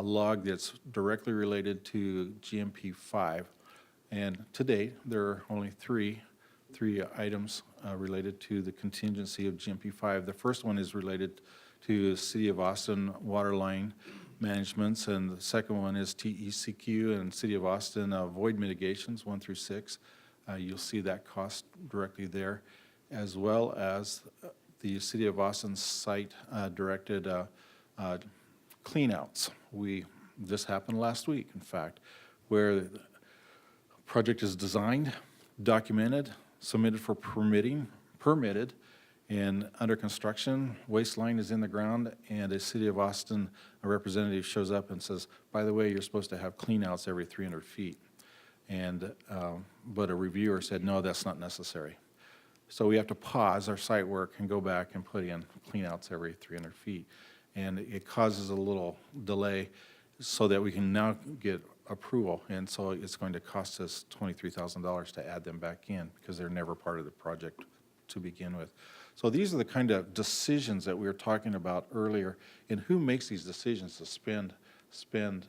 [SPEAKER 14] log that's directly related to GMP 5. And to date, there are only three items related to the contingency of GMP 5. The first one is related to City of Austin water line managements, and the second one is TECQ and City of Austin void mitigations 1 through 6. You'll see that cost directly there, as well as the City of Austin site directed cleanouts. This happened last week, in fact, where the project is designed, documented, submitted for permitted, and under construction, waste line is in the ground, and a City of Austin representative shows up and says, by the way, you're supposed to have cleanouts every 300 feet. And, but a reviewer said, no, that's not necessary. So we have to pause our site work and go back and put in cleanouts every 300 feet. And it causes a little delay so that we can now get approval. And so it's going to cost us $23,000 to add them back in because they're never part of the project to begin with. So these are the kind of decisions that we were talking about earlier, and who makes these decisions to spend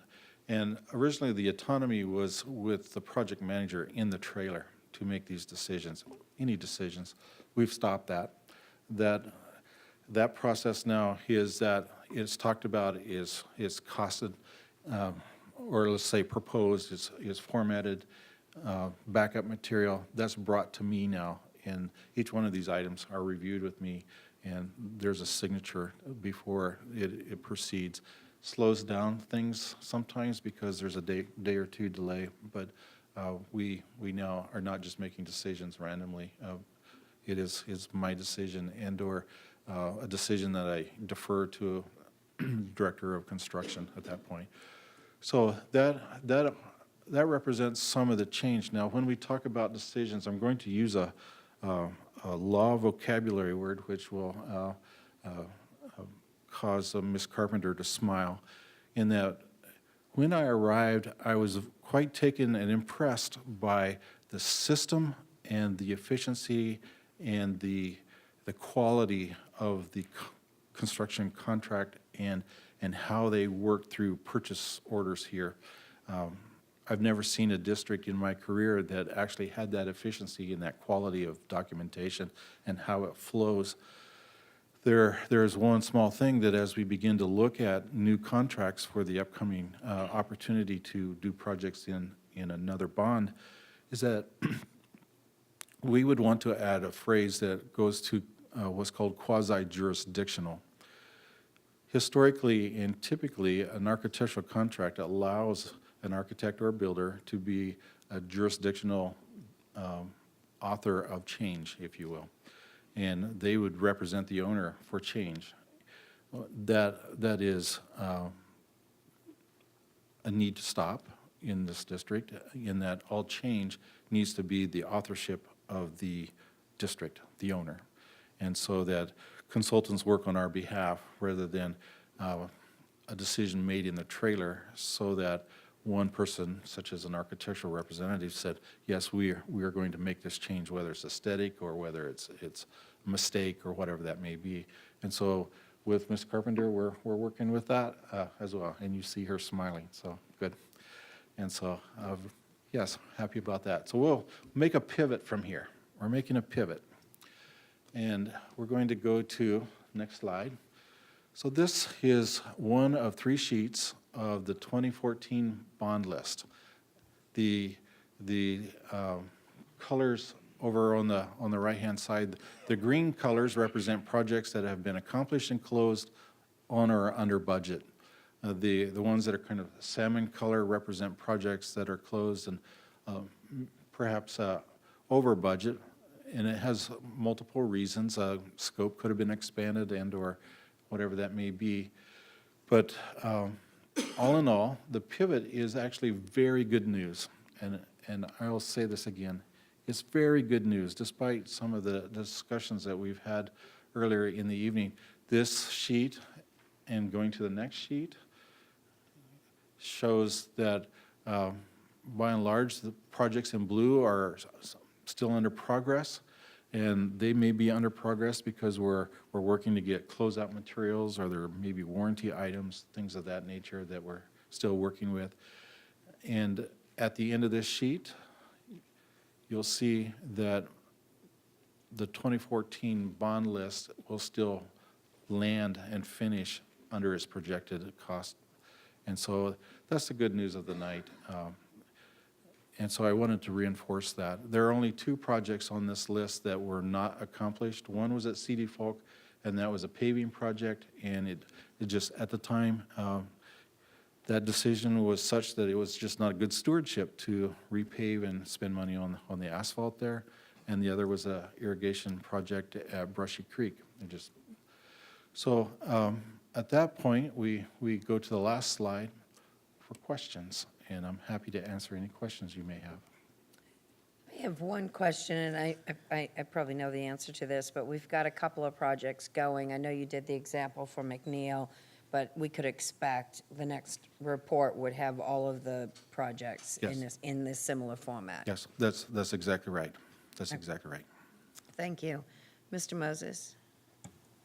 [SPEAKER 14] And originally, the autonomy was with the project manager in the trailer to make these decisions, any decisions. We've stopped that. That process now is that it's talked about is costed, or let's say proposed, is formatted, backup material. That's brought to me now, and each one of these items are reviewed with me, and there's a signature before it proceeds. Slows down things sometimes because there's a day or two delay, but we now are not just making decisions randomly. It is my decision and/or a decision that I defer to a director of construction at that point. So that represents some of the change. Now, when we talk about decisions, I'm going to use a law vocabulary word, which will cause Ms. Carpenter to smile, in that when I arrived, I was quite taken and impressed by the system and the efficiency and the quality of the construction contract and how they work through purchase orders here. I've never seen a district in my career that actually had that efficiency and that quality of documentation and how it flows. There is one small thing that as we begin to look at new contracts for the upcoming opportunity to do projects in another bond, is that we would want to add a phrase that goes to what's called quasi-jurisdictional. Historically and typically, an architectural contract allows an architect or a builder to be a jurisdictional author of change, if you will. And they would represent the owner for change. That is a need to stop in this district, in that all change needs to be the authorship of the district, the owner. And so that consultants work on our behalf rather than a decision made in the trailer, so that one person, such as an architectural representative, said, yes, we are going to make this change, whether it's aesthetic or whether it's a mistake or whatever that may be. And so with Ms. Carpenter, we're working with that as well. And you see her smiling, so good. And so, yes, happy about that. So we'll make a pivot from here. We're making a pivot. And we're going to go to, next slide. So this is one of 3 sheets of the 2014 bond list. The colors over on the right-hand side, the green colors represent projects that have been accomplished and closed on or under budget. The ones that are kind of salmon color represent projects that are closed and perhaps over budget, and it has multiple reasons. Scope could have been expanded and/or whatever that may be. But all in all, the pivot is actually very good news. And I will say this again, it's very good news, despite some of the discussions that we've had earlier in the evening. This sheet, and going to the next sheet, shows that by and large, the projects in blue are still under progress. And they may be under progress because we're working to get closeout materials, or there may be warranty items, things of that nature that we're still working with. And at the end of this sheet, you'll see that the 2014 bond list will still land and finish under its projected cost. And so that's the good news of the night. And so I wanted to reinforce that. There are only 2 projects on this list that were not accomplished. One was at CD Folk, and that was a paving project, and it just, at the time, that decision was such that it was just not a good stewardship to repave and spend money on the asphalt there. And the other was a irrigation project at Brushy Creek. So at that point, we go to the last slide for questions. And I'm happy to answer any questions you may have.
[SPEAKER 1] I have one question, and I probably know the answer to this, but we've got a couple of projects going. I know you did the example for McNeil, but we could expect the next report would have all of the projects
[SPEAKER 14] Yes.
[SPEAKER 1] in this similar format.
[SPEAKER 14] Yes, that's exactly right. That's exactly right.
[SPEAKER 1] Thank you. Mr. Moses?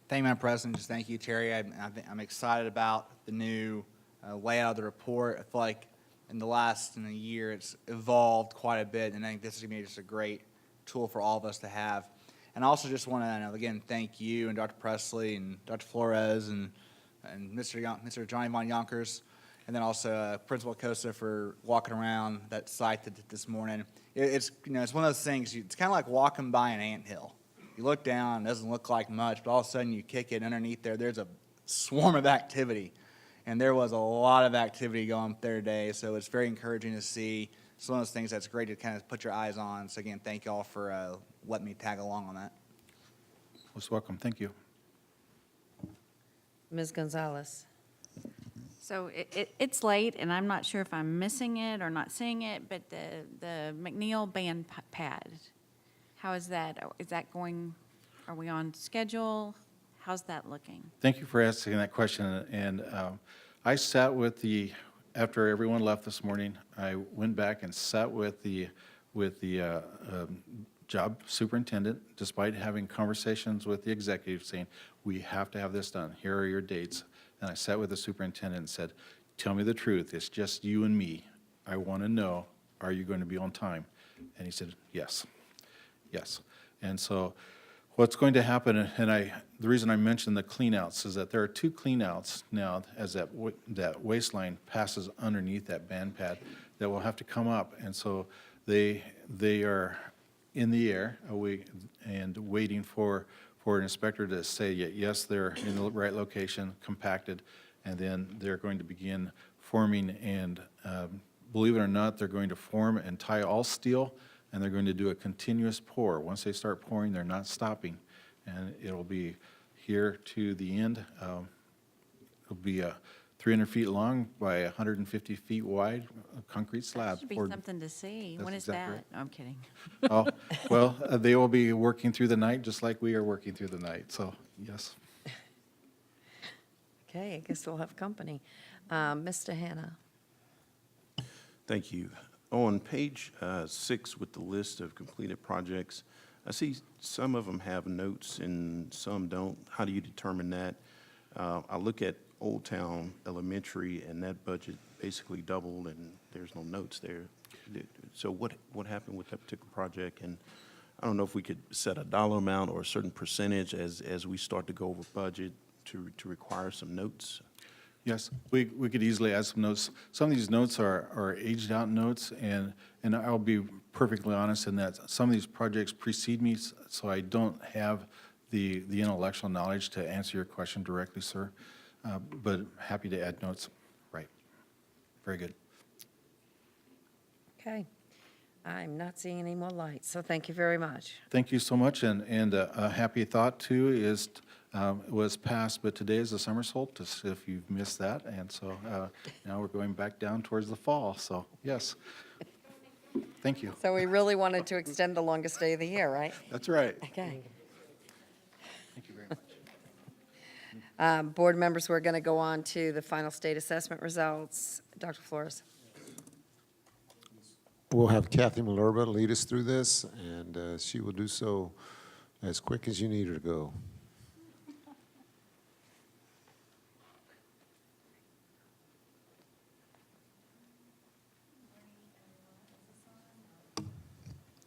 [SPEAKER 7] Thank you, Madam President. Just thank you, Terry. I'm excited about the new layout of the report. I feel like in the last year, it's evolved quite a bit, and I think this is going to be just a great tool for all of us to have. And I also just want to, again, thank you and Dr. Presley and Dr. Flores and Mr. Johnny Von Yonkers, and then also Principal Costa for walking around that site this morning. It's it's one of those things. It's kind of like walking by an anthill. You look down, it doesn't look like much, but all of a sudden you kick it, and underneath there's a swarm of activity. And there was a lot of activity going there today, so it's very encouraging to see. It's one of those things that's great to kind of put your eyes on. So again, thank you all for letting me tag along on that.
[SPEAKER 14] Most welcome. Thank you.
[SPEAKER 1] Ms. Gonzalez.
[SPEAKER 15] So it's late, and I'm not sure if I'm missing it or not seeing it, but the McNeil band pad, how is that? Is that going, are we on schedule? How's that looking?
[SPEAKER 14] Thank you for asking that question. And I sat with after everyone left this morning, I went back and sat with the job superintendent, despite having conversations with the executive saying, we have to have this done. Here are your dates. And I sat with the superintendent and said, tell me the truth. It's just you and me. I want to know, are you going to be on time? And he said, yes, yes. And so what's going to happen, and the reason I mentioned the cleanouts is that there are 2 cleanouts now as that waistline passes underneath that band pad that will have to come up. And so they are in the air and waiting for an inspector to say, yes, they're in the right location, compacted, and then they're going to begin forming, and believe it or not, they're going to form and tie all steel, and they're going to do a continuous pour. Once they start pouring, they're not stopping, and it'll be here to the end. It'll be 300 feet long by 150 feet wide, a concrete slab.
[SPEAKER 15] That should be
[SPEAKER 14] poured.
[SPEAKER 15] something to see.
[SPEAKER 14] That's
[SPEAKER 15] When is
[SPEAKER 14] exactly
[SPEAKER 15] that?
[SPEAKER 14] right.
[SPEAKER 15] No, I'm kidding.
[SPEAKER 14] Oh, well, they will be working through the night, just like we are working through the night, so, yes.
[SPEAKER 1] Okay, I guess we'll have company. Mr. Hannah.
[SPEAKER 8] Thank you. On page 6 with the list of completed projects, I see some of them have notes and some don't. How do you determine that? I look at Old Town Elementary, and that budget basically doubled, and there's no notes there. So what happened with that particular project? And I don't know if we could set a dollar amount or a certain percentage as we start to go over budget to require some notes.
[SPEAKER 14] Yes, we could easily add some notes. Some of these notes are aged-out notes, and I'll be perfectly honest in that some of these projects precede me, so I don't have the intellectual knowledge to answer your question directly, sir, but happy to add notes. Right. Very good.
[SPEAKER 1] Okay. I'm not seeing any more lights, so thank you very much.
[SPEAKER 14] Thank you so much, and a happy thought, too, is was passed, but today is the summer solstice, if you've missed that, and so now we're going back down towards the fall, so yes. Thank you.
[SPEAKER 1] So we really wanted to extend the longest day of the year, right?
[SPEAKER 14] That's right.
[SPEAKER 1] Okay.
[SPEAKER 14] Thank you very much.
[SPEAKER 1] Board members, we're going to go on to the final state assessment results. Dr. Flores.
[SPEAKER 2] We'll have Kathy Malerba lead us through this, and she will do so as quick as you need her to go.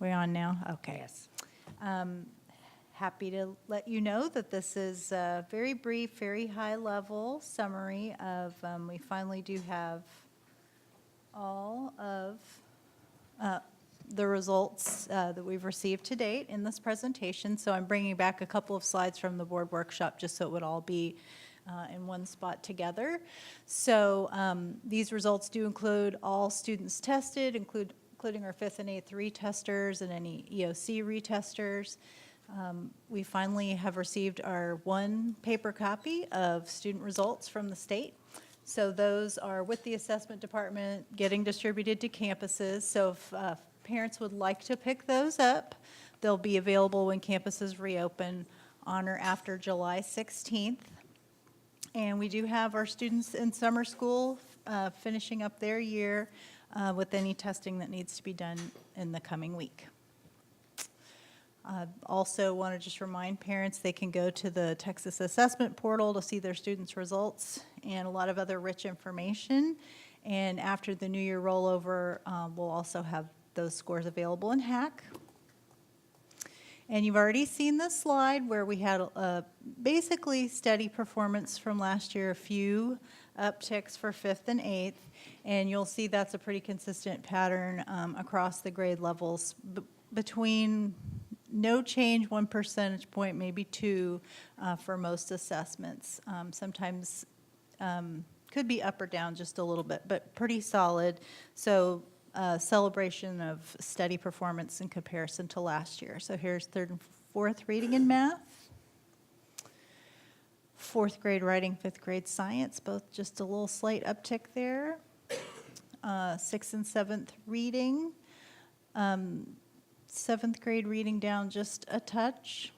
[SPEAKER 16] We're on now? Okay.
[SPEAKER 1] Yes.
[SPEAKER 16] Happy to let you know that this is a very brief, very high-level summary of, we finally do have all of the results that we've received to date in this presentation. So I'm bringing back a couple of slides from the board workshop just so it would all be in one spot together. So these results do include all students tested, including our 5th and 8th retesters and any EOC retesters. We finally have received our 1 paper copy of student results from the state. So those are with the assessment department, getting distributed to campuses. So if parents would like to pick those up, they'll be available when campuses reopen on or after July 16th. And we do have our students in summer school finishing up their year with any testing that needs to be done in the coming week. Also want to just remind parents they can go to the Texas Assessment Portal to see their students' results and a lot of other rich information. And after the New Year rollover, we'll also have those scores available in Hack. And you've already seen this slide where we had basically steady performance from last year, a few upticks for 5th and 8th. And you'll see that's a pretty consistent pattern across the grade levels between no change, 1 percentage point, maybe 2 for most assessments. Sometimes could be up or down just a little bit, but pretty solid. So celebration of steady performance in comparison to last year. So here's 3rd and 4th reading and math. 4th grade writing, 5th grade science, both just a little slight uptick there. 6th and 7th reading. 7th grade reading down just a touch.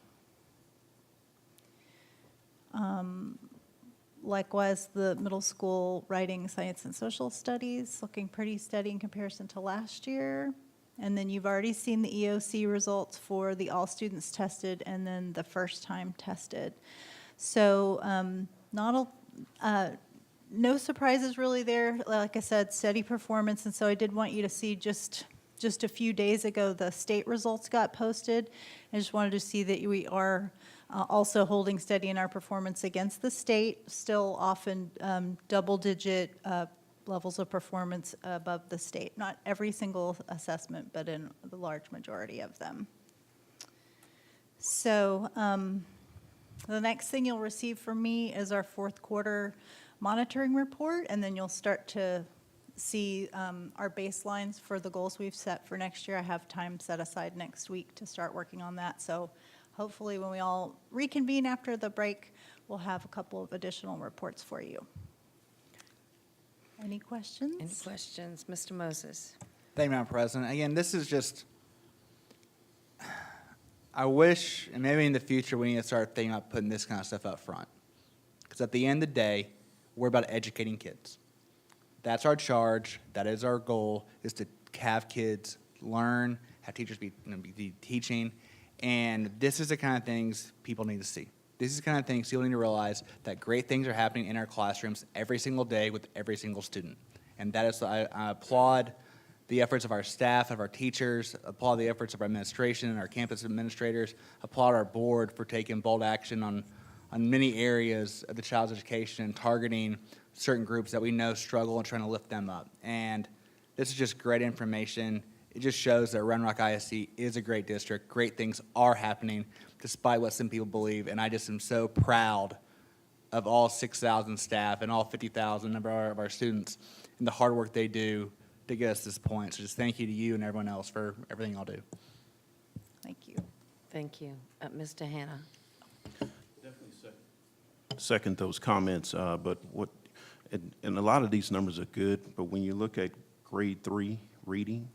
[SPEAKER 16] Likewise, the middle school writing, science, and social studies looking pretty steady in comparison to last year. And then you've already seen the EOC results for the all students tested and then the first time tested. So no surprises really there. Like I said, steady performance. And so I did want you to see just a few days ago, the state results got posted. I just wanted to see that we are also holding steady in our performance against the state, still often double-digit levels of performance above the state. Not every single assessment, but in the large majority of them. So the next thing you'll receive from me is our 4th quarter monitoring report, and then you'll start to see our baselines for the goals we've set for next year. I have time set aside next week to start working on that. So hopefully when we all reconvene after the break, we'll have a couple of additional reports for you. Any questions?
[SPEAKER 1] Any questions? Mr. Moses?
[SPEAKER 7] Thank you, Madam President. Again, this is just, I wish, and maybe in the future, we need to start thinking about putting this kind of stuff up front. Because at the end of the day, we're about educating kids. That's our charge. That is our goal, is to have kids learn, have teachers be teaching. And this is the kind of things people need to see. This is the kind of things people need to realize, that great things are happening in our classrooms every single day with every single student. And that is, I applaud the efforts of our staff, of our teachers, applaud the efforts of our administration and our campus administrators, applaud our board for taking bold action on many areas of the child's education and targeting certain groups that we know struggle and trying to lift them up. And this is just great information. It just shows that Round Rock ISD is a great district. Great things are happening despite what some people believe. And I just am so proud of all 6,000 staff and all 50,000 of our students and the hard work they do to get us to this point. So just thank you to you and everyone else for everything y'all do.
[SPEAKER 16] Thank you.
[SPEAKER 1] Thank you. Mr. Hannah?
[SPEAKER 8] Second those comments, but and a lot of these numbers are good, but when you look at grade 3 reading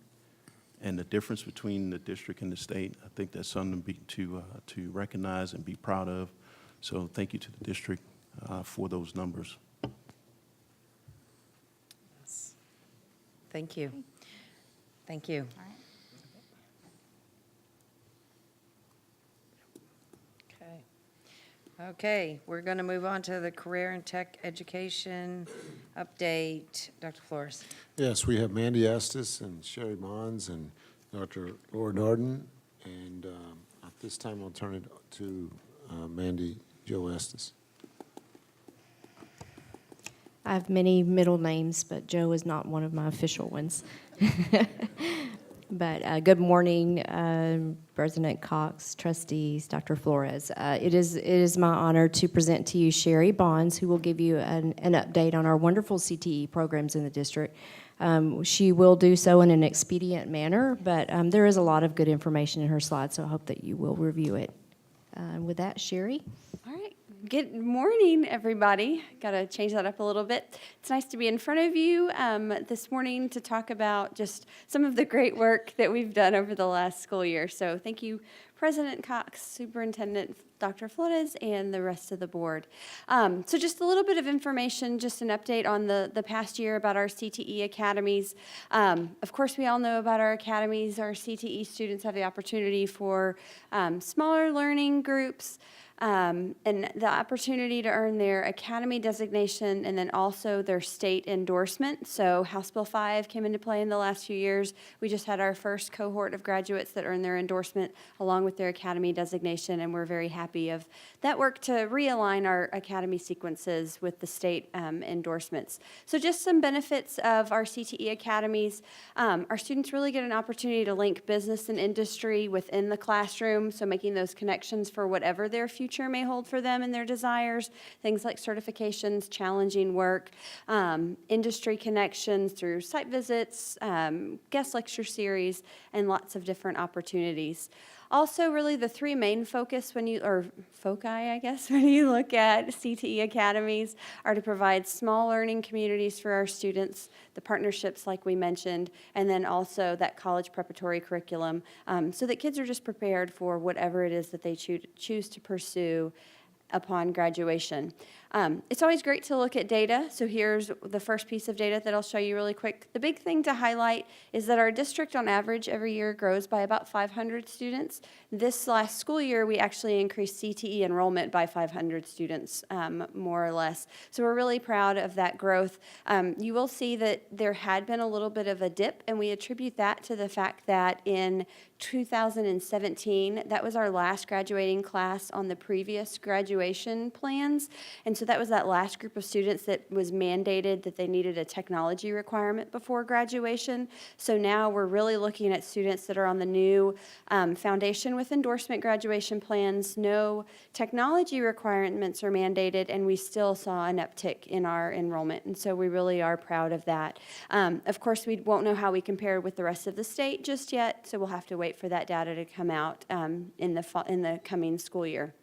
[SPEAKER 8] and the difference between the district and the state, I think that's something to recognize and be proud of. So thank you to the district for those numbers.
[SPEAKER 1] Yes. Thank you. Thank you.
[SPEAKER 16] All right.
[SPEAKER 1] Okay, we're going to move on to the career and tech education update. Dr. Flores.
[SPEAKER 2] Yes, we have Mandy Estes and Sherry Mons and Dr. Laura Darden. And at this time, I'll turn it to Mandy Jo Estes.
[SPEAKER 17] I have many middle names, but Joe is not one of my official ones. But good morning, President Cox, trustees, Dr. Flores. It is my honor to present to you Sherry Bonds, who will give you an update on our wonderful CTE programs in the district. She will do so in an expedient manner, but there is a lot of good information in her slides, so I hope that you will review it. With that, Sherry.
[SPEAKER 18] All right. Good morning, everybody. Got to change that up a little bit. It's nice to be in front of you this morning to talk about just some of the great work that we've done over the last school year. So thank you, President Cox, Superintendent Dr. Flores, and the rest of the board. So just a little bit of information, just an update on the past year about our CTE academies. Of course, we all know about our academies. Our CTE students have the opportunity for smaller learning groups, and the opportunity to earn their academy designation and then also their state endorsement. So House Bill 5 came into play in the last few years. We just had our first cohort of graduates that earned their endorsement along with their academy designation, and we're very happy of that work to realign our academy sequences with the state endorsements. So just some benefits of our CTE academies. Our students really get an opportunity to link business and industry within the classroom, so making those connections for whatever their future may hold for them and their desires. Things like certifications, challenging work, industry connections through site visits, guest lecture series, and lots of different opportunities. Also, really the three main foci, I guess, when you look at CTE academies are to provide small learning communities for our students, the partnerships like we mentioned, and then also that college preparatory curriculum so that kids are just prepared for whatever it is that they choose to pursue upon graduation. It's always great to look at data. So here's the first piece of data that I'll show you really quick. The big thing to highlight is that our district on average every year grows by about 500 students. This last school year, we actually increased CTE enrollment by 500 students, more or less. So we're really proud of that growth. You will see that there had been a little bit of a dip, and we attribute that to the fact that in 2017, that was our last graduating class on the previous graduation plans. And so that was that last group of students that was mandated that they needed a technology requirement before graduation. So now we're really looking at students that are on the new foundation with endorsement graduation plans. No technology requirements are mandated, and we still saw an uptick in our enrollment. And so we really are proud of that. Of course, we won't know how we compare with the rest of the state just yet, so we'll have to wait for that data to come out in the coming school year.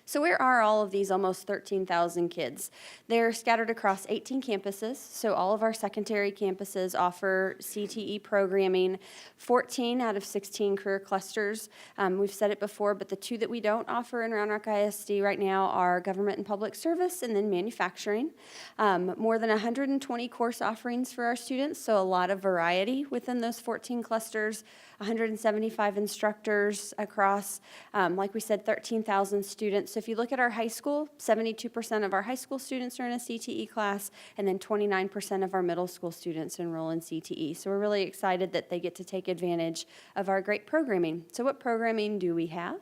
[SPEAKER 18] So where are all of these almost 13,000 kids? They're scattered across 18 campuses, so all of our secondary campuses offer CTE programming, 14 out of 16 career clusters. We've said it before, but the two that we don't offer in Round Rock ISD right now are government and public service and then manufacturing. More than 120 course offerings for our students, so a lot of variety within those 14 clusters. 175 instructors across, like we said, 13,000 students. So if you look at our high school, 72% of our high school students are in a CTE class, and then 29% of our middle school students enroll in CTE. So we're really excited that they get to take advantage of our great programming. So what programming do we have?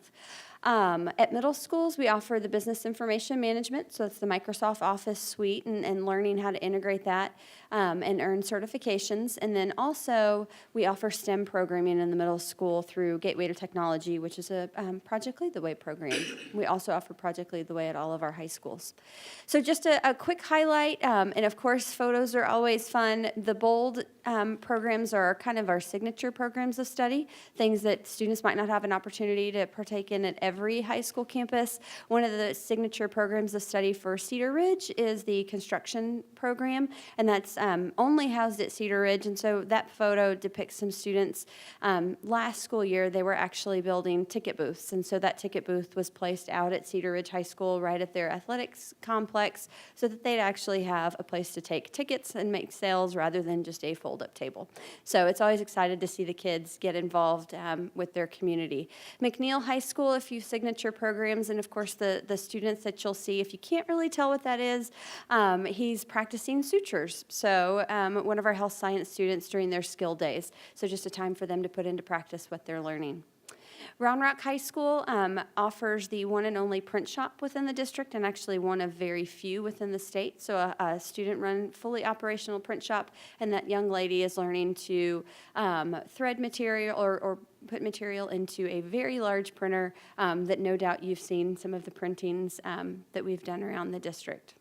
[SPEAKER 18] At middle schools, we offer the business information management, so it's the Microsoft Office suite and learning how to integrate that and earn certifications. And then also, we offer STEM programming in the middle school through Gateway to Technology, which is a Project Lead the Way program. We also offer Project Lead the Way at all of our high schools. So just a quick highlight, and of course, photos are always fun. The bold programs are kind of our signature programs of study, things that students might not have an opportunity to partake in at every high school campus. One of the signature programs of study for Cedar Ridge is the construction program, and that's only housed at Cedar Ridge. And so that photo depicts some students. Last school year, they were actually building ticket booths, and so that ticket booth was placed out at Cedar Ridge High School right at their athletics complex so that they'd actually have a place to take tickets and make sales rather than just a fold-up table. So it's always excited to see the kids get involved with their community. McNeil High School, a few signature programs, and of course the students that you'll see, if you can't really tell what that is, he's practicing sutures. So one of our health science students during their skill days. So just a time for them to put into practice what they're learning. Round Rock High School offers the one and only print shop within the district, and actually one of very few within the state. So a student-run, fully operational print shop, and that young lady is learning to thread material or put material into a very large printer that no doubt you've seen some of the printings that we've done around the district.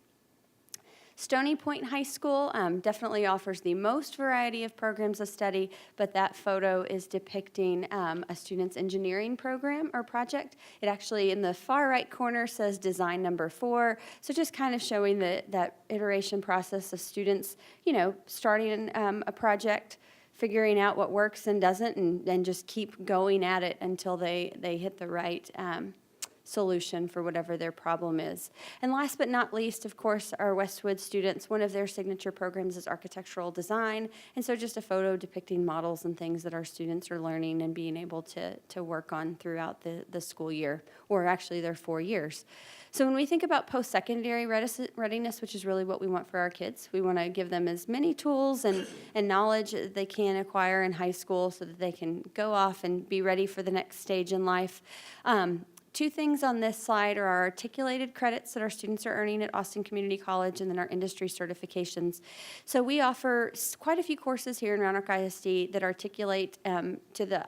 [SPEAKER 18] Stony Point High School definitely offers the most variety of programs of study, but that photo is depicting a student's engineering program or project. It actually, in the far right corner, says design number 4, so just kind of showing that iteration process of students, starting a project, figuring out what works and doesn't, and just keep going at it until they hit the right solution for whatever their problem is. And last but not least, of course, our Westwood students, one of their signature programs is architectural design. And so just a photo depicting models and things that our students are learning and being able to work on throughout the school year, or actually their 4 years. So when we think about post-secondary readiness, which is really what we want for our kids, we want to give them as many tools and knowledge that they can acquire in high school so that they can go off and be ready for the next stage in life. Two things on this slide are our articulated credits that our students are earning at Austin Community College, and then our industry certifications. So we offer quite a few courses here in Round Rock ISD that articulate to the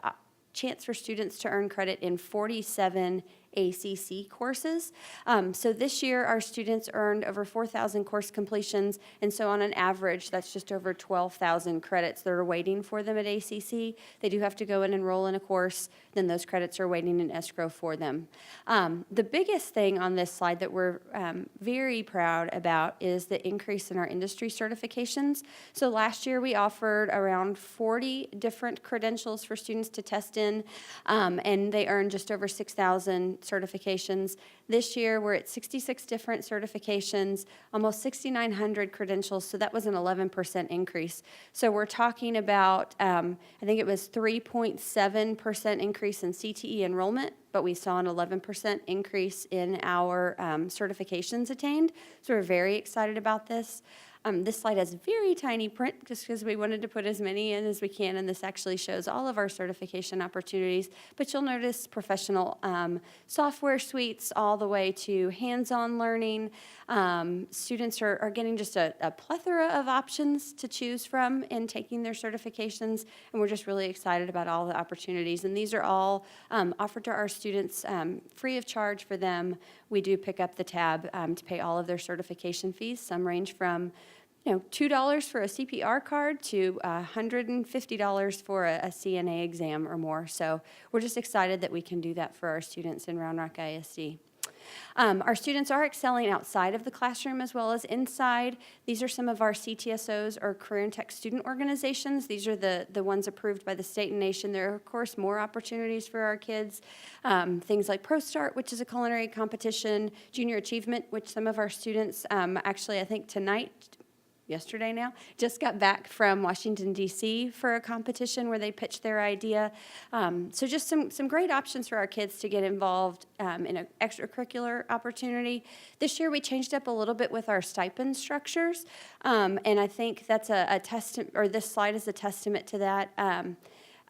[SPEAKER 18] chance for students to earn credit in 47 ACC courses. So this year, our students earned over 4,000 course completions, and so on an average, that's just over 12,000 credits that are waiting for them at ACC. They do have to go and enroll in a course, then those credits are waiting in escrow for them. The biggest thing on this slide that we're very proud about is the increase in our industry certifications. So last year, we offered around 40 different credentials for students to test in, and they earned just over 6,000 certifications. This year, we're at 66 different certifications, almost 6,900 credentials, so that was an 11% increase. So we're talking about, I think it was 3.7% increase in CTE enrollment, but we saw an 11% increase in our certifications attained. So we're very excited about this. This slide has very tiny print just because we wanted to put as many in as we can, and this actually shows all of our certification opportunities. But you'll notice professional software suites all the way to hands-on learning. Students are getting just a plethora of options to choose from in taking their certifications, and we're just really excited about all the opportunities. And these are all offered to our students free of charge for them. We do pick up the tab to pay all of their certification fees. Some range from $2 for a CPR card to $150 for a CNA exam or more. So we're just excited that we can do that for our students in Round Rock ISD. Our students are excelling outside of the classroom as well as inside. These are some of our CTSOs, or Career and Tech Student Organizations. These are the ones approved by the state and nation. There are, of course, more opportunities for our kids. Things like ProStart, which is a culinary competition, Junior Achievement, which some of our students, actually, I think yesterday now, just got back from Washington, D.C. for a competition where they pitched their idea. So just some great options for our kids to get involved in an extracurricular opportunity. This year we changed up a little bit with our stipend structures, and I think that's a testament, or this slide is a testament to that,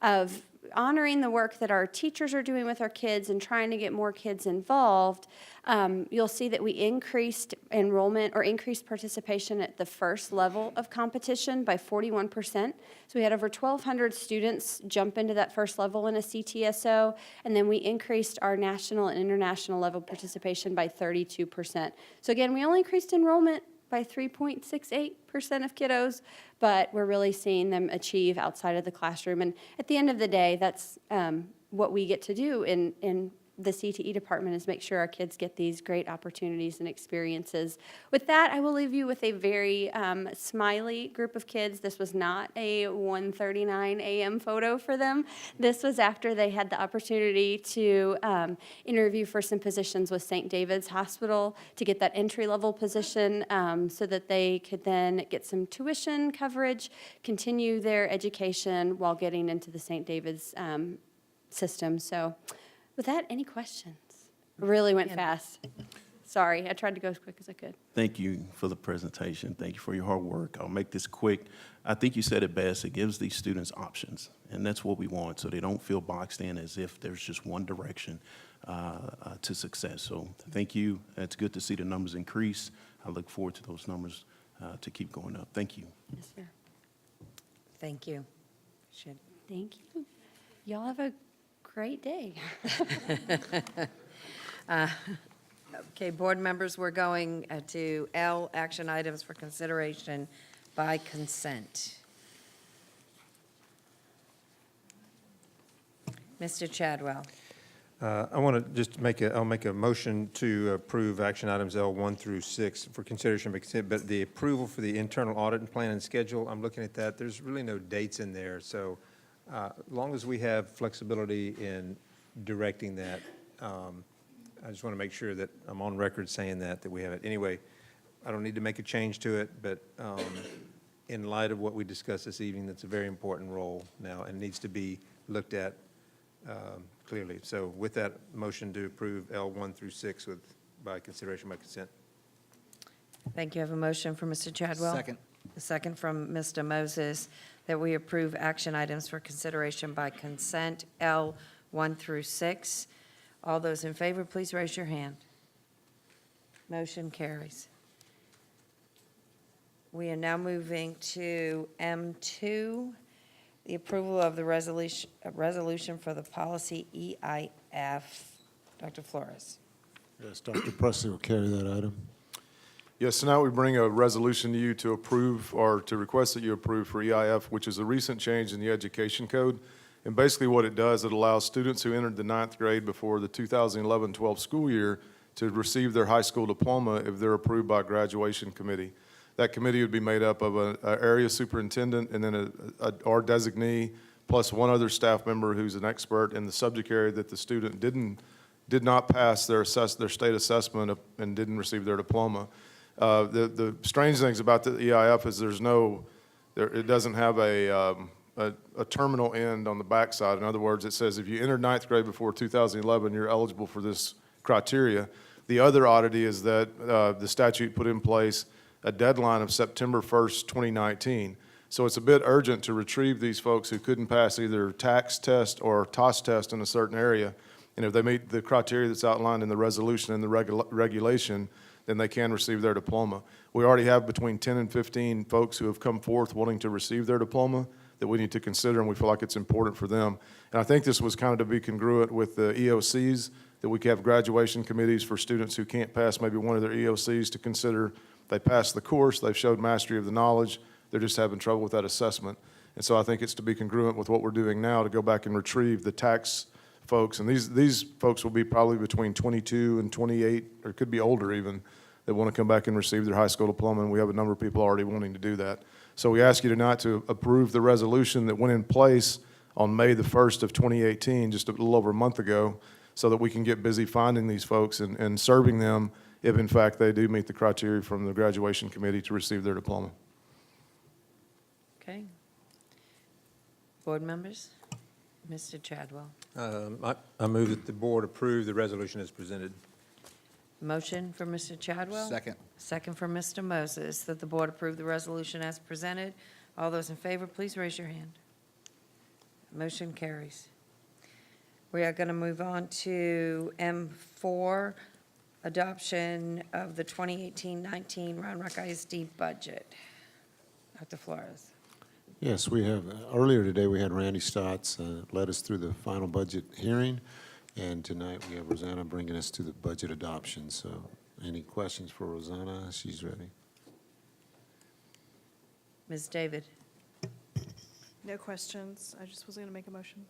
[SPEAKER 18] of honoring the work that our teachers are doing with our kids and trying to get more kids involved. You'll see that we increased enrollment or increased participation at the first level of competition by 41%. So we had over 1,200 students jump into that first level in a CTSO, and then we increased our national and international level participation by 32%. So again, we only increased enrollment by 3.68% of kiddos, but we're really seeing them achieve outside of the classroom. And at the end of the day, that's what we get to do in the CTE department, is make sure our kids get these great opportunities and experiences. With that, I will leave you with a very smiley group of kids. This was not a 1:39 a.m. photo for them. This was after they had the opportunity to interview for some positions with St. David's Hospital to get that entry-level position so that they could then get some tuition coverage, continue their education while getting into the St. David's system. So with that, any questions? Really went fast. Sorry, I tried to go as quick as I could.
[SPEAKER 8] Thank you for the presentation. Thank you for your hard work. I'll make this quick. I think you said it best. It gives these students options, and that's what we want, so they don't feel boxed in as if there's just one direction to success. So thank you. It's good to see the numbers increase. I look forward to those numbers to keep going up. Thank you.
[SPEAKER 18] Yes, sir.
[SPEAKER 1] Thank you.
[SPEAKER 18] Thank you. Y'all have a great day.
[SPEAKER 1] Okay, board members, we're going to L, action items for consideration by consent. Mr. Chadwell.
[SPEAKER 12] I want to just I'll make a motion to approve action items L1 through 6 for consideration by consent, but the approval for the internal audit and plan and schedule, I'm looking at that, there's really no dates in there, so as long as we have flexibility in directing that, I just want to make sure that I'm on record saying that we have it. Anyway, I don't need to make a change to it, but in light of what we discussed this evening, that's a very important role now and needs to be looked at clearly. So with that, motion to approve L1 through 6 by consideration by consent.
[SPEAKER 1] Thank you. I have a motion from Mr. Chadwell.
[SPEAKER 7] Second.
[SPEAKER 1] A second from Mr. Moses that we approve action items for consideration by consent, L1 through 6. All those in favor, please raise your hand. Motion carries. We are now moving to M2, the approval of the resolution for the policy EIF. Dr. Flores.
[SPEAKER 2] Yes, Dr. Presley will carry that item.
[SPEAKER 4] Yes, so now we bring a resolution to you to approve or to request that you approve for EIF, which is a recent change in the education code. And basically what it does, it allows students who entered the 9th grade before the 2011-12 school year to receive their high school diploma if they're approved by a graduation committee. That committee would be made up of an area superintendent and then our designee, plus one other staff member who's an expert in the subject area that the student did not pass their state assessment and didn't receive their diploma. The strange things about the EIF is it doesn't have a terminal end on the backside. In other words, it says if you entered 9th grade before 2011, you're eligible for this criteria. The other oddity is that the statute put in place a deadline of September 1st, 2019. So it's a bit urgent to retrieve these folks who couldn't pass either tax test or TOS test in a certain area. And if they meet the criteria that's outlined in the resolution and the regulation, then they can receive their diploma. We already have between 10 and 15 folks who have come forth wanting to receive their diploma that we need to consider, and we feel like it's important for them. And I think this was kind of to be congruent with the EOCs, that we can have graduation committees for students who can't pass maybe one of their EOCs to consider they passed the course, they've showed mastery of the knowledge, they're just having trouble with that assessment. And so I think it's to be congruent with what we're doing now to go back and retrieve the tax folks. And these folks will be probably between 22 and 28, or could be older even, that want to come back and receive their high school diploma, and we have a number of people already wanting to do that. So we ask you tonight to approve the resolution that went in place on May the 1st of 2018, just a little over a month ago, so that we can get busy finding these folks and serving them if in fact they do meet the criteria from the graduation committee to receive their diploma.
[SPEAKER 1] Okay. Board members? Mr. Chadwell.
[SPEAKER 12] I move that the board approve the resolution as presented.
[SPEAKER 1] Motion for Mr. Chadwell.
[SPEAKER 7] Second.
[SPEAKER 1] Second for Mr. Moses, that the board approve the resolution as presented. All those in favor, please raise your hand. Motion carries. We are going to move on to M4, adoption of the 2018-19 Round Rock ISD budget. Dr. Flores.
[SPEAKER 2] Yes, we have, earlier today, we had Randy Stotts led us through the final budget hearing, and tonight we have Rosanna bringing us to the budget adoption. So any questions for Rosanna? She's ready.
[SPEAKER 1] Ms. David.
[SPEAKER 13] No questions. I just was going to make a motion.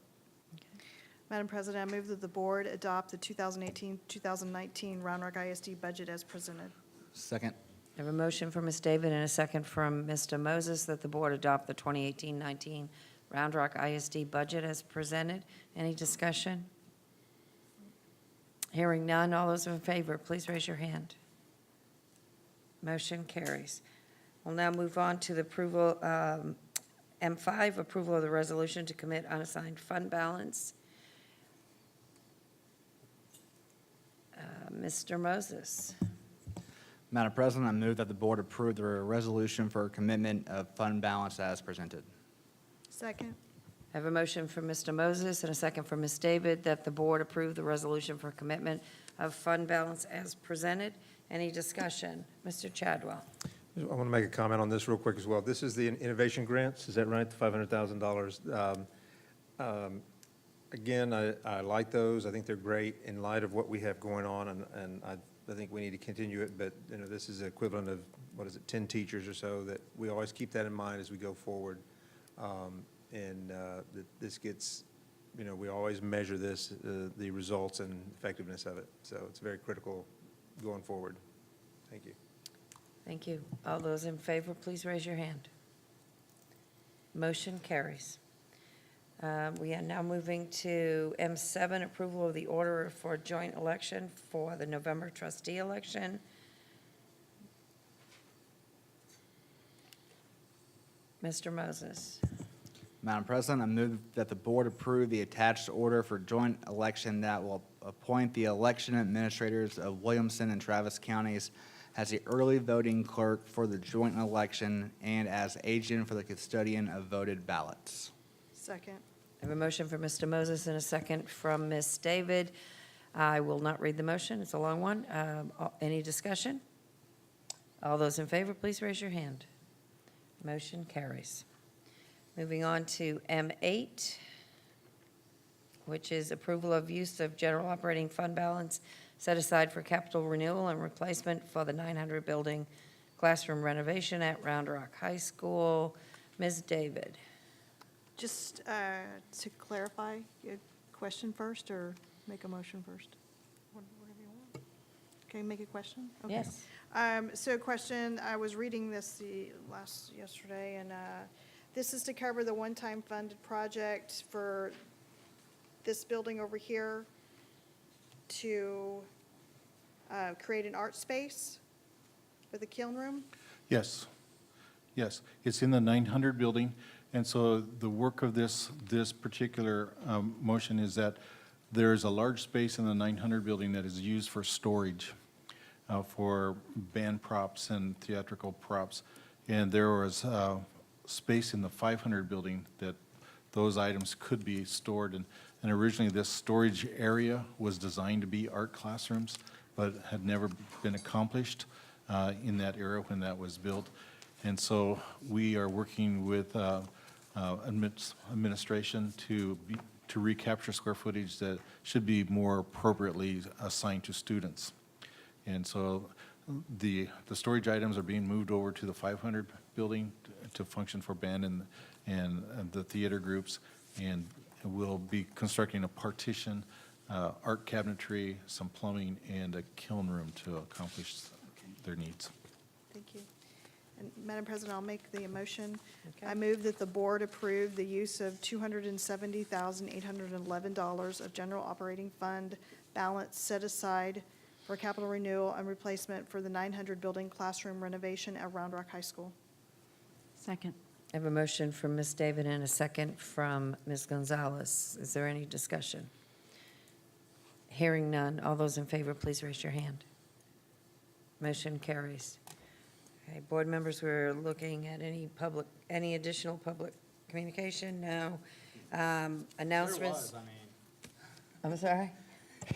[SPEAKER 13] Madam President, I move that the board adopt the 2018-2019 Round Rock ISD budget as presented.
[SPEAKER 7] Second.
[SPEAKER 1] I have a motion from Ms. David and a second from Mr. Moses that the board adopt the 2018-19 Round Rock ISD budget as presented. Any discussion? Hearing none, all those in favor, please raise your hand. Motion carries. We'll now move on to the approval, M5, approval of the resolution to commit unassigned fund balance. Mr. Moses.
[SPEAKER 7] Madam President, I move that the board approve the resolution for commitment of fund balance as presented.
[SPEAKER 13] Second.
[SPEAKER 1] I have a motion from Mr. Moses and a second from Ms. David that the board approve the resolution for commitment of fund balance as presented. Any discussion? Mr. Chadwell.
[SPEAKER 12] I want to make a comment on this real quick as well. This is the innovation grants, is that right? The $500,000. Again, I like those. I think they're great in light of what we have going on, and I think we need to continue it, but you know, this is the equivalent of, 10 teachers or so, that we always keep that in mind as we go forward. This gets, we always measure this, the results and effectiveness of it. So it's very critical going forward. Thank you.
[SPEAKER 1] Thank you. All those in favor, please raise your hand. Motion carries. We are now moving to M7, approval of the order for joint election for the November trustee election. Mr. Moses.
[SPEAKER 7] Madam President, I move that the board approve the attached order for joint election that will appoint the election administrators of Williamson and Travis counties as the early voting clerk for the joint election and as agent for the custodian of voted ballots.
[SPEAKER 13] Second.
[SPEAKER 1] I have a motion from Mr. Moses and a second from Ms. David. I will not read the motion, it's a long one. Any discussion? All those in favor, please raise your hand. Motion carries. Moving on to M8, which is approval of use of general operating fund balance set aside for capital renewal and replacement for the 900 building classroom renovation at Round Rock High School. Ms. David.
[SPEAKER 13] Just to clarify, a question first or make a motion first? Whatever you want. Okay, make a question? Okay.
[SPEAKER 1] Yes.
[SPEAKER 13] So question, I was reading this yesterday, and this is to cover the one-time funded project for this building over here to create an art space for the kiln room?
[SPEAKER 14] Yes, yes. It's in the 900 building, and so the work of this particular motion is that there is a large space in the 900 building that is used for storage for band props and theatrical props. And there was space in the 500 building that those items could be stored. And originally this storage area was designed to be art classrooms, but had never been accomplished in that area when that was built. And so we are working with administration to recapture square footage that should be more appropriately assigned to students. And so the storage items are being moved over to the 500 building to function for band and the theater groups. And we'll be constructing a partition, art cabinetry, some plumbing, and a kiln room to accomplish their needs.
[SPEAKER 13] Thank you. And Madam President, I'll make the motion.
[SPEAKER 1] Okay.
[SPEAKER 13] I move that the board approve the use of $270,811 of general operating fund balance set aside for capital renewal and replacement for the 900 building classroom renovation at Round Rock High School.
[SPEAKER 15] Second.
[SPEAKER 1] I have a motion from Ms. David and a second from Ms. Gonzalez. Is there any discussion? Hearing none. All those in favor, please raise your hand. Motion carries. Okay, board members, we're looking at any additional public communication? No. Announcements? I'm sorry?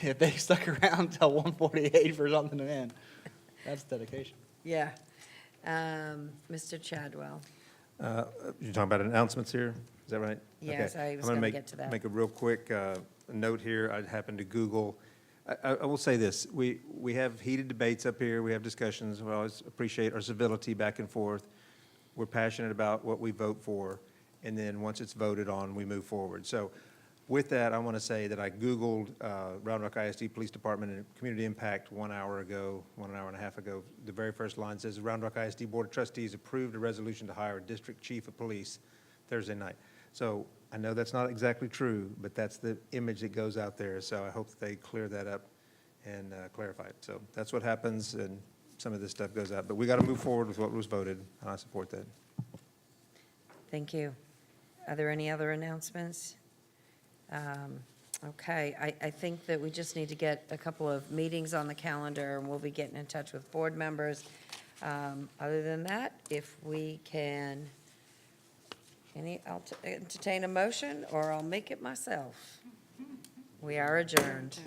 [SPEAKER 7] If they stuck around till 1:48 for something to end, that's dedication.
[SPEAKER 1] Yeah. Mr. Chadwell.
[SPEAKER 12] You're talking about announcements here, is that right?
[SPEAKER 1] Yes,
[SPEAKER 12] Okay.
[SPEAKER 1] I was
[SPEAKER 12] I'm
[SPEAKER 1] gonna
[SPEAKER 12] make-
[SPEAKER 1] get to that.
[SPEAKER 12] Make a real quick note here. I happened to Google. I will say this, we have heated debates up here, we have discussions, we always appreciate our civility back and forth. We're passionate about what we vote for, and then once it's voted on, we move forward. So with that, I want to say that I Googled Round Rock ISD Police Department and Community Impact 1 hour ago, 1 hour and a half ago. The very first line says, the Round Rock ISD Board of Trustees approved a resolution to hire a district chief of police Thursday night. So I know that's not exactly true, but that's the image that goes out there. So I hope that they clear that up and clarify it. So that's what happens, and some of this stuff goes out. But we got to move forward with what was voted, and I support that.
[SPEAKER 1] Thank you. Are there any other announcements? Okay, I think that we just need to get a couple of meetings on the calendar, and we'll be getting in touch with board members. Other than that, if we can, I'll entertain a motion, or I'll make it myself. We are adjourned.